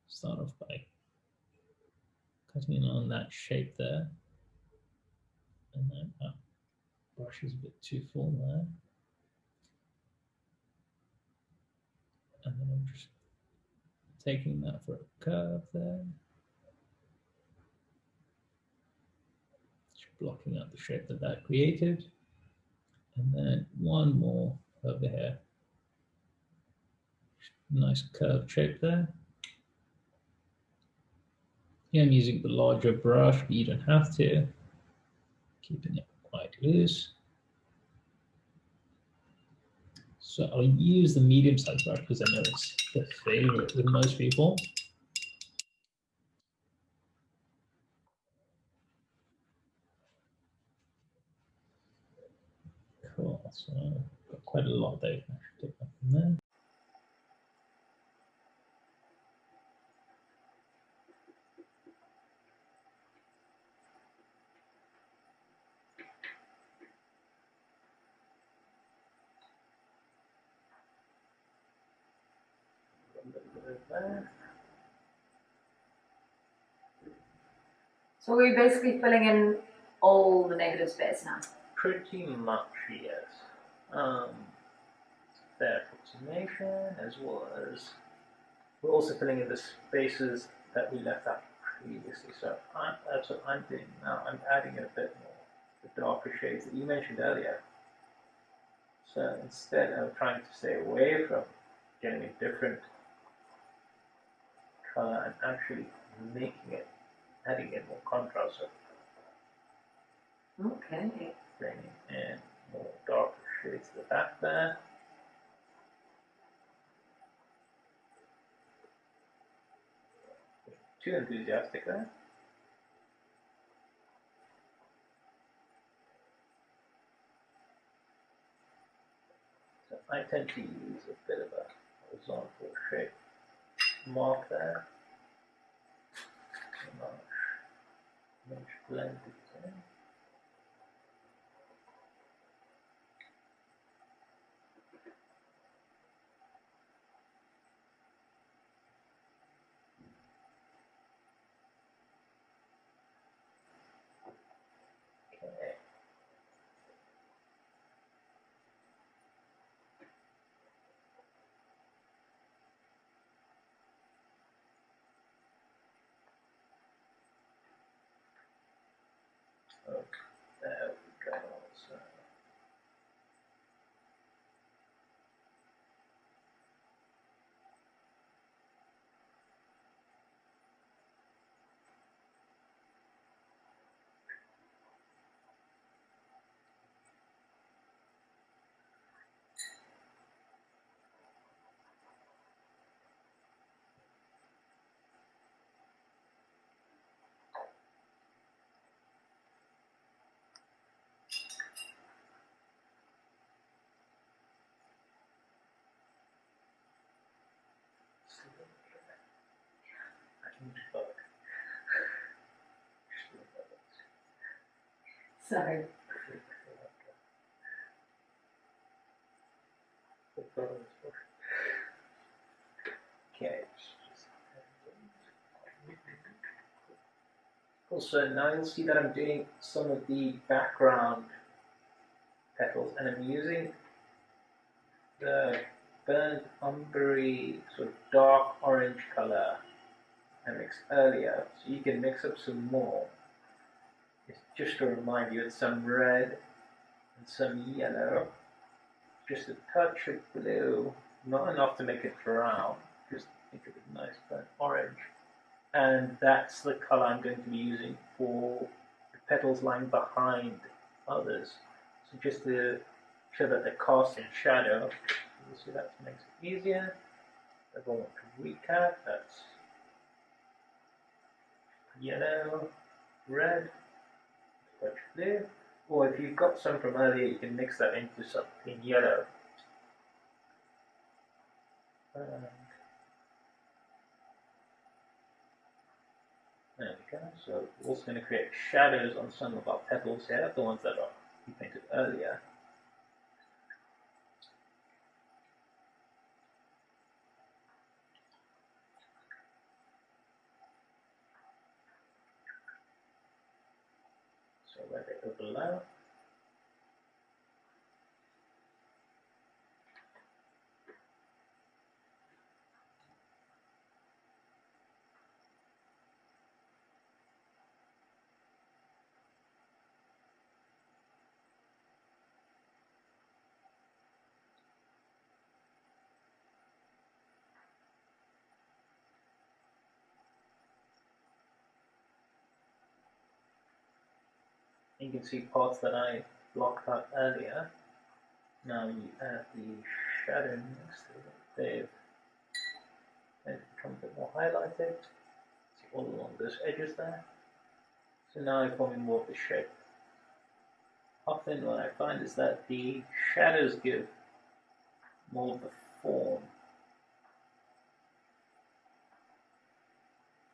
Start off by cutting in on that shape there. And then brush is a bit too full there. And then I'm just taking that for a curve there. Just blocking out the shape that created. And then one more over here. Nice curved shape there. Here I'm using the larger brush, but you don't have to. Keeping it quite loose. So I'll use the medium-sized brush because I know it's the favorite with most people. Cool, so I've got quite a lot there. I should take that from there. So we're basically filling in all the negative space now. Pretty much, yes. Fair approximation, as well as we're also filling in the spaces that we left out previously. So that's what I'm doing now. I'm adding a bit more the darker shades that you mentioned earlier. So instead of trying to stay away from getting a different color and actually making it, adding in more contrast, so Okay. bringing in more darker shades to the back there. Too enthusiastic there. So I tend to use a bit of a horizontal shape mark there. Much blended in. Okay. Okay, there we go. So, Sorry. okay. Also, now you'll see that I'm doing some of the background petals, and I'm using the burnt umbery sort of dark orange color I mixed earlier, so you can mix up some more. It's just to remind you, it's some red and some yellow, just a touch of blue, not enough to make it brown, just make it a nice burnt orange. And that's the color I'm going to be using for the petals lying behind others. So just to show that they're casting shadow, you see that makes it easier. If I want to recap, that's yellow, red, touch blue. Or if you've got some from earlier, you can mix that into something yellow. There we go. So we're also going to create shadows on some of our petals here, the ones that we painted earlier. So where they overlap. You can see parts that I blocked out earlier. Now you add the shadow next to it. They've become a bit more highlighted. See all along those edges there. So now I'm forming more of the shape. Often what I find is that the shadows give more of the form.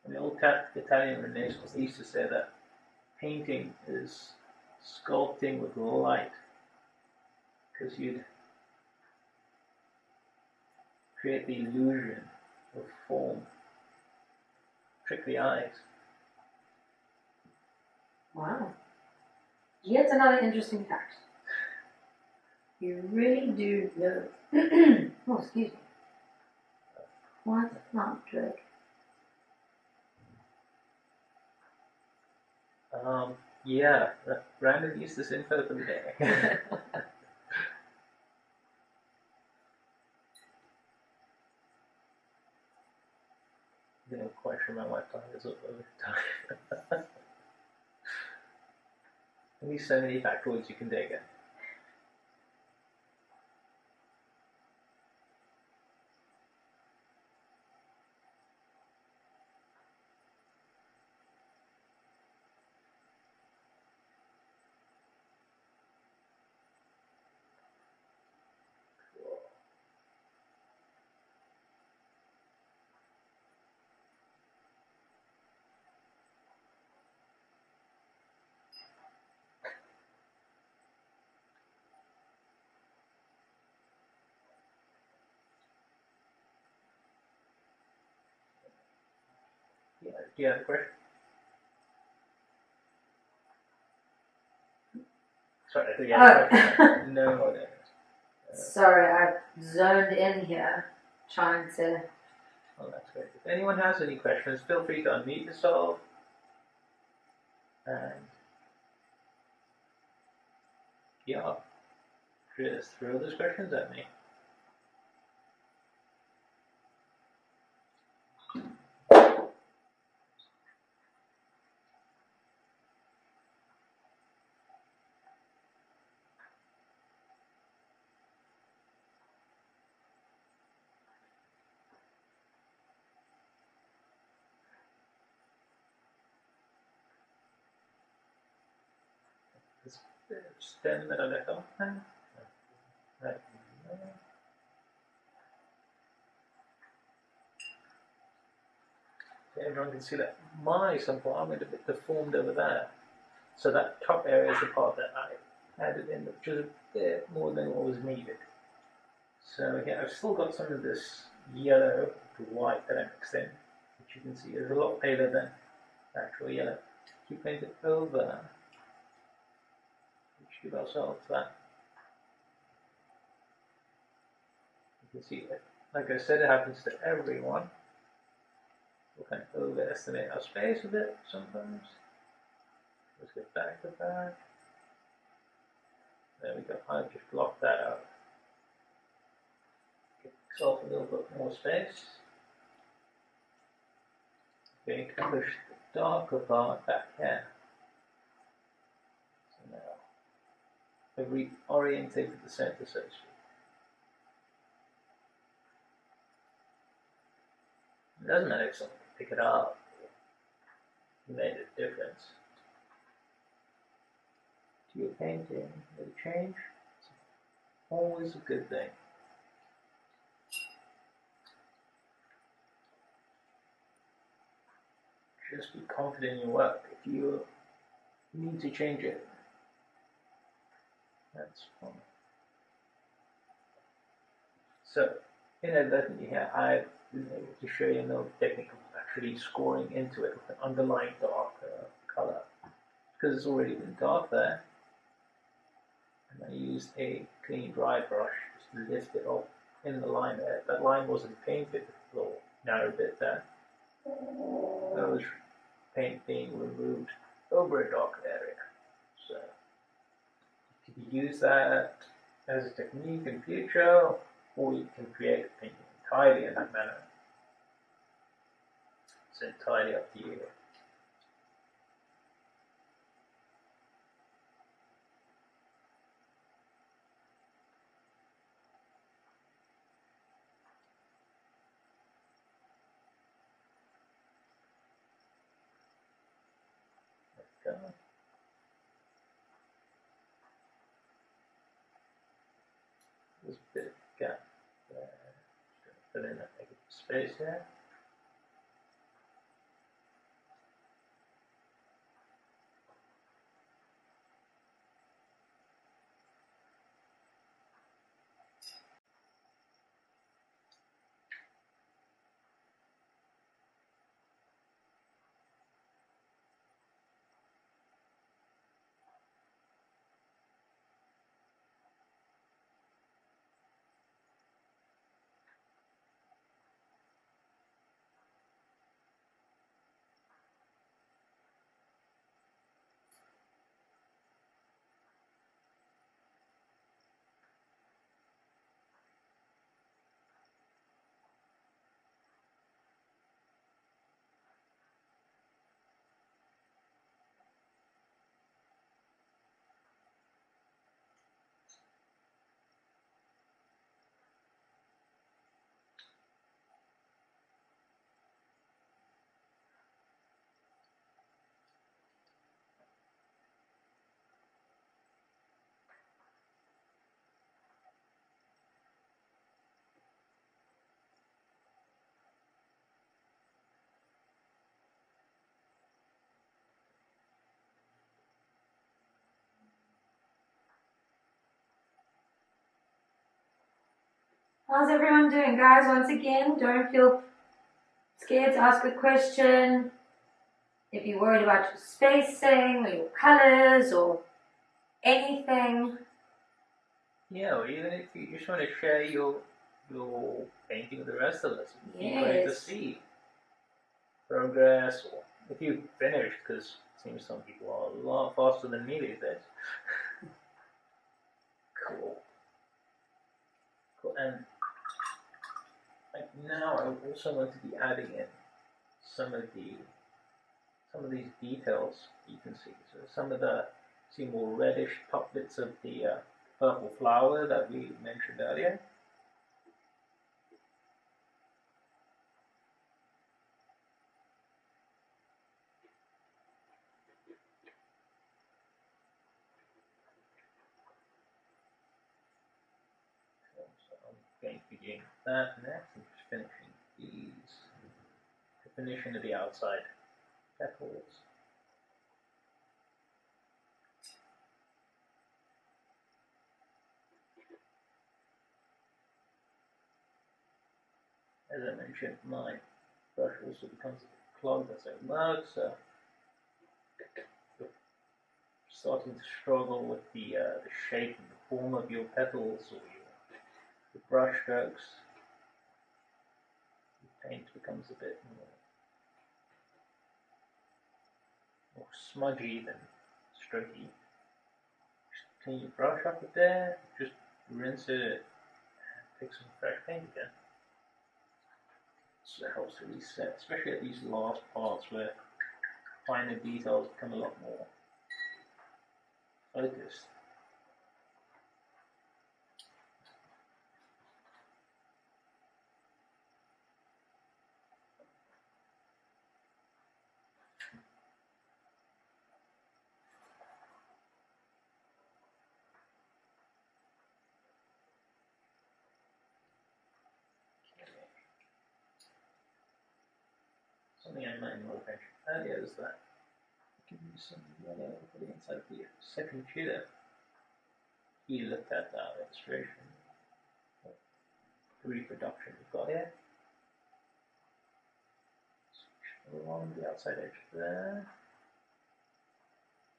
In the old Italian Renaissance, they used to say that painting is sculpting with light, because you'd create the illusion of form, trick the eyes. Wow. Yet another interesting fact. You really do know. Oh, excuse me. What not, Drake? Yeah, random use this info for the day. I don't quite remember my time is up over time. Only so many factoids you can dig in. Yeah, do you have a question? Sorry, I think you had a question. No, no. Sorry, I've zoned in here trying to. Oh, that's great. If anyone has any questions, feel free to unmute yourself. And yeah, just throw those questions at me. Just 10 minutes left on time. Right. So everyone can see that my sample arm is a bit deformed over there. So that top area is the part that I added in, which is a bit more than what was needed. So again, I've still got some of this yellow to white that I mixed in, which you can see is a lot paler than actual yellow. Keep paint it over, which give ourselves that. You can see it. Like I said, it happens to everyone. We'll kind of overestimate our space a bit sometimes. Let's get back to that. There we go. I've just blocked that out. Give yourself a little bit more space. Okay, push the darker part back here. So now I've reorientated the center, so to speak. It doesn't matter if someone can pick it up. It made a difference to your painting. Did it change? It's always a good thing. Just be confident in your work. If you need to change it, that's fine. So, inadvertently here, I've been able to show you another technique of actually scoring into it with an underlying dark color. Because it's already been dark there, and I used a clean dry brush just to lift it off in the line there. That line wasn't painted, a little narrow bit there. That was paint being removed over a dark area. So you can use that as a technique in future, or you can create a painting entirely in that manner. It's entirely up to you. Let's go. There's a bit of gap there. Just going to fill in that negative space there. How's everyone doing, guys? Once again, don't feel scared to ask a question. If you're worried about your spacing or your colors or anything. Yeah, or even if you just want to share your painting with the rest of us, it'd be great to Yes. see progress, or if you finished, because it seems some people are a lot faster than me these days. Cool. Cool. And like now, I also want to be adding in some of these details you can see. So some of the more reddish top bits of the purple flower that we mentioned earlier. So I'm going to be doing that next and just finishing these. Definition of the outside petals. As I mentioned, my brush also becomes a bit clogged as I work, so you're starting to struggle with the shape and the form of your petals or your brush strokes. The paint becomes a bit more smudgy than strokey. Just clean your brush up a bit, just rinse it and pick some fresh paint again. So it helps to reset, especially at these last parts where finer details become a lot more focused. Something I might not have mentioned earlier is that I can use some yellow to put it inside the second shader. You looked at that illustration, the reproduction we've got here. So along the outside edge there.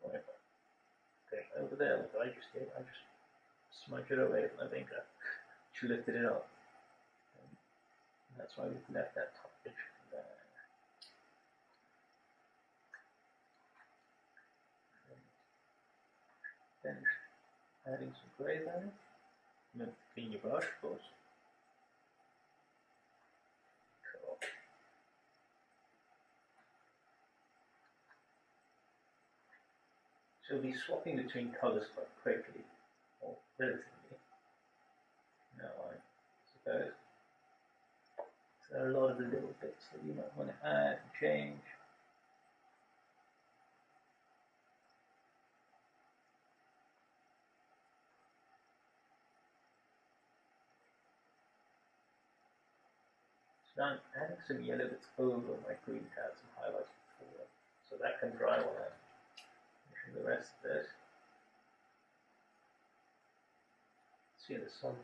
Okay, over there, like I just did, I just smudged it away with my finger. She lifted it up. And that's why we've left that top edge there. Finished adding some grey there. Remember to clean your brush, of course. Cool. So we'll be swapping between colours quite quickly, or relatively. No, I suppose. So there are a lot of the little bits that you might want to add and change. So now I'm adding some yellow bits over my green to add some highlights before, so that can dry while I'm finishing the rest of this. See, there's some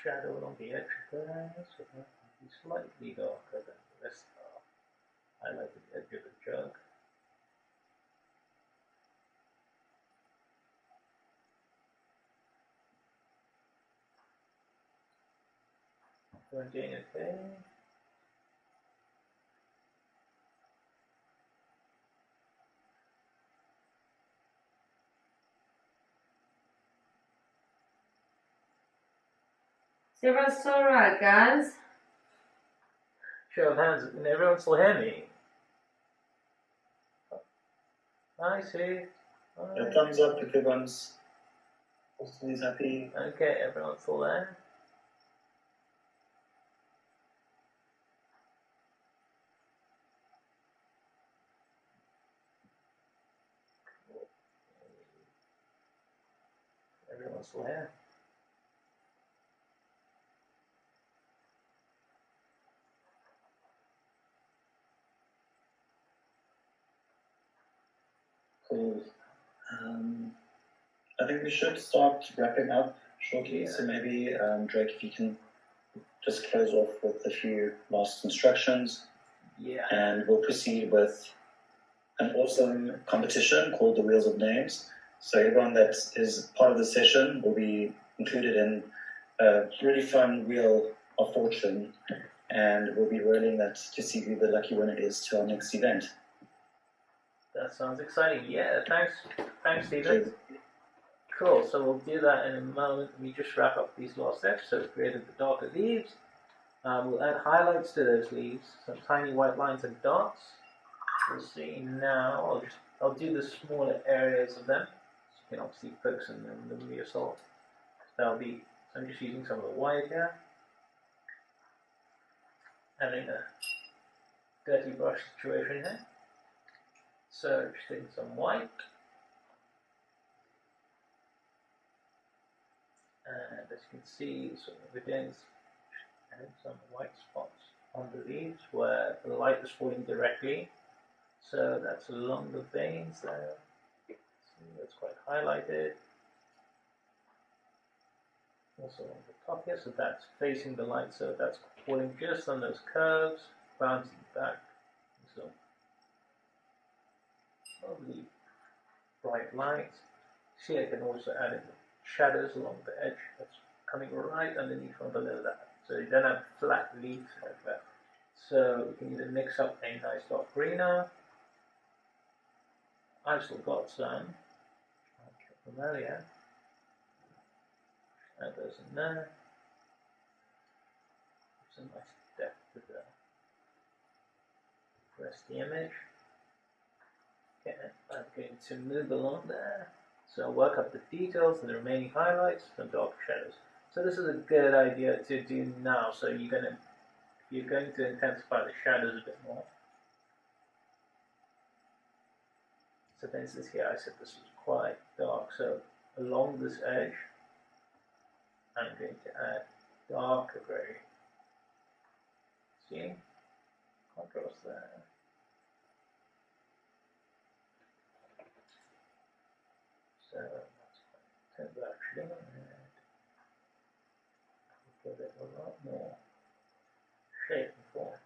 shadow along the edge there, so that will be slightly darker than the rest of the highlighted edge of the jug. So I'm doing okay. Is everyone still alright, guys? Show of hands, can everyone still hear me? I see. A thumbs up if everyone's happy. Okay, everyone's still there. Everyone's still here. Cool. I think we should start wrapping up shortly. Yeah. So maybe Drake, if you can just close off with a few last instructions, Yeah. and we'll proceed with an awesome competition called the Wheels of Names. So everyone that is part of the session will be included in a really fun Wheel of Fortune, and we'll be rolling that to see who the lucky winner is to our next event. That sounds exciting. Yeah, thanks, Stephen. Cool. So we'll do that in a moment. We just wrap up these last steps. So we created the darker leaves. We'll add highlights to those leaves, some tiny white lines and dots. We'll see now. I'll do the smaller areas of them. So you can obviously focus on them yourself. So I'm just using some of the white here. Having a dirty brush situation here. So just taking some white. And as you can see, sort of again, adding some white spots on the leaves where the light is falling directly. So that's along the veins there. See, that's quite highlighted. Also on the top here, so that's facing the light, so that's falling just on those curves, bouncing back. So lovely bright lights. See, I can also add in shadows along the edge that's coming right underneath and below that. So you don't have flat leaves like that. So you can either mix up a nice dark greener. I've still got some. I'll keep them earlier. Add those in there. Some nice depth to the rest of the image. Okay, I'm going to move along there. So I'll work up the details and the remaining highlights and dark shadows. So this is a good idea to do now. So you're going to intensify the shadows a bit more. So for instance here I said this was quite dark. So along this edge I'm going to add darker grey. See? Contrast there. So that's quite intense actually, and I'll give it a lot more shape and form.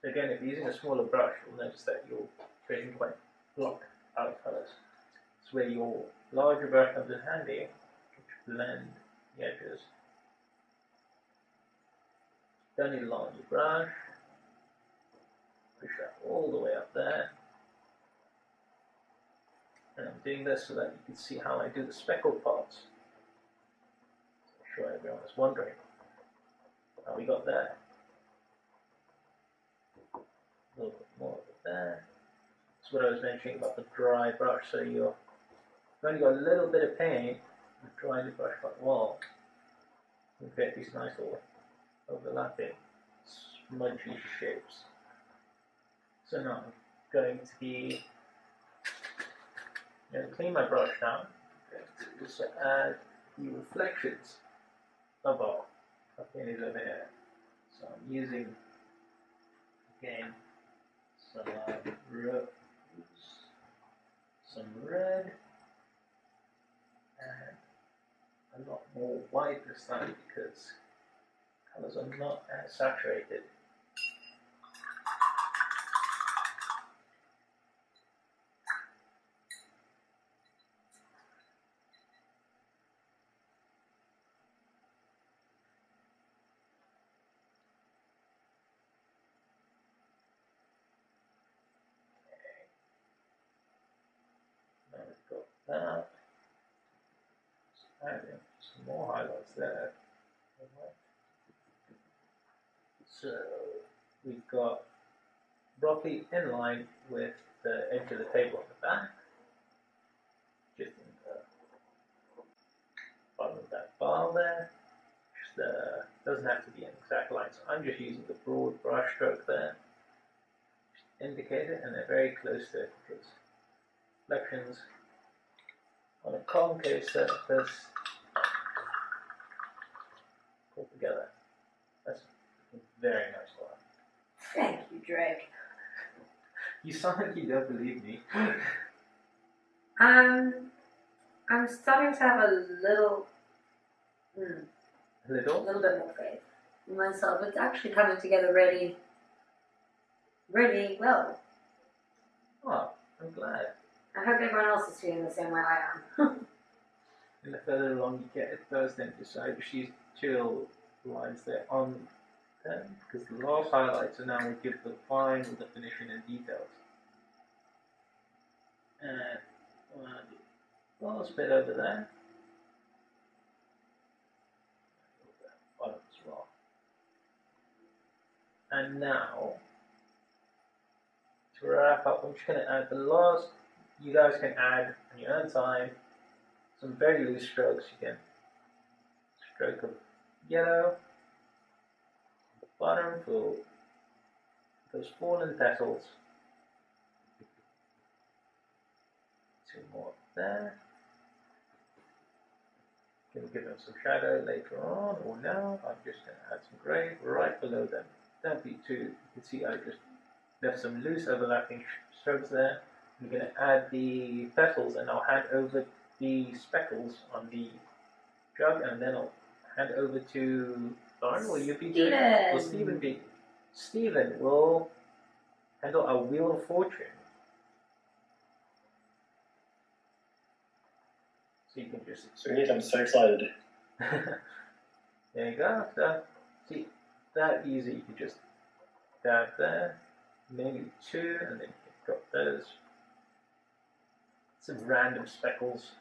So again, if you're using a smaller brush, you'll notice that you're creating quite block out of colours. It's where your larger brush comes in handy to blend the edges. Don't need a lot on your brush. Push that all the way up there. And I'm doing this so that you can see how I do the speckled parts. I'm sure everyone is wondering how we got there. A little bit more of it there. That's what I was mentioning about the dry brush. So you've only got a little bit of paint, you dry the brush quite well. You get these nice little overlapping smudgy shapes. So now I'm going to be clean my brush now. I'm going to also add the reflections of our paintings over here. So I'm using again some red and a lot more white this time because colors are not as saturated. Now we've got that. Adding some more highlights there. So we've got roughly in line with the edge of the table on the back, just in the bottom of that bar there. Just doesn't have to be an exact line, so I'm just using the broad brush stroke there. Just indicate it, and they're very close to it because reflections on a concave surface pulled together. That's a very nice one. Thank you, Drake. You sound like you don't believe me. I'm starting to have a little Little? bit more faith. myself. It's actually coming together really, really well. Oh, I'm glad. I hope everyone else is feeling the same way I am. And the further along you get, it does then decide if she's chill lines there on them, because the last highlights, so now we give the final definition and details. And last bit over there. Bottom as well. And now, to wrap up, I'm just going to add the last. You guys can add in your own time some very loose strokes. You can stroke of yellow, the bottom for those fallen petals. Two more there. Can give them some shadow later on, or now I'm just going to add some grey right below them. Don't be too. You can see I just left some loose overlapping strokes there. I'm going to add the petals, and I'll hand over the speckles on the jug, and then I'll hand over to Lauren. Will you be doing it? Will Stephen be? Stephen will handle our Wheel of Fortune. So you can just. Sweet, I'm so excited. There you go. So, see, that easy. You can just dab there, maybe two, and then you can drop those. Some random speckles.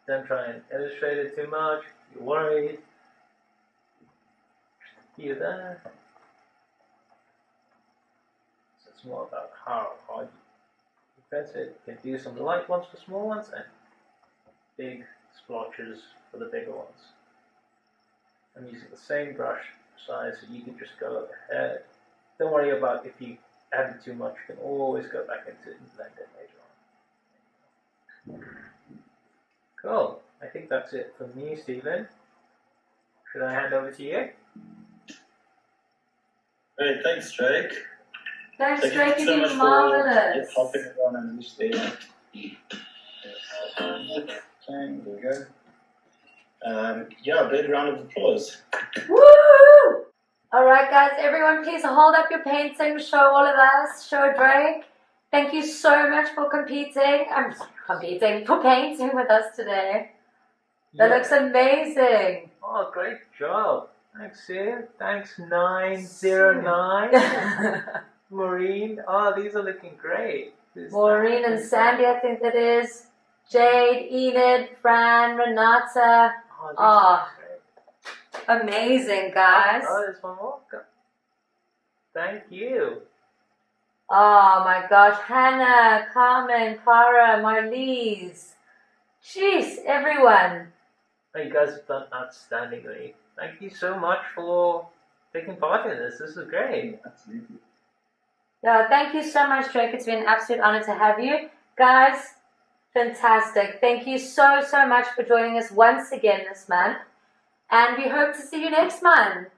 Don't try and illustrate it too much. If you're worried. Here, there. So it's more about how hard you press it. You can do some light ones for small ones and big splotches for the bigger ones. I'm using the same brush size, so you can just go ahead. Don't worry about if you add too much. You can always go back into it and blend it later on. Cool. I think that's it for me, Stephen. Should I hand over to you? Great, thanks, Drake. Thanks, Thank Drake. you You've so much been for marvelous. helping everyone unleash their. There we go. Yeah, big round of applause. Woo! All right, guys. Everyone, please hold up your painting. Show all of us. Show Drake. Thank you so much for for painting with us today. That looks amazing. Oh, great job. Thanks, Sid. Thanks, 909. Maureen. Oh, these are looking great. Maureen and Sandy, I think that is. Jade, Enid, Fran, Renata. Oh, these are great. Amazing, guys. Oh, there's one more. Thank you. Oh my gosh, Hannah, Carmen, Cara, Marlies. Jeez, everyone. Oh, you guys have done outstandingly. Thank you so much for taking part in this. This is great. Absolutely. Yeah, thank you so much, Drake. It's been an absolute honor to have you. Guys, fantastic. Thank you so much for joining us once again this month. And we hope to see you next month.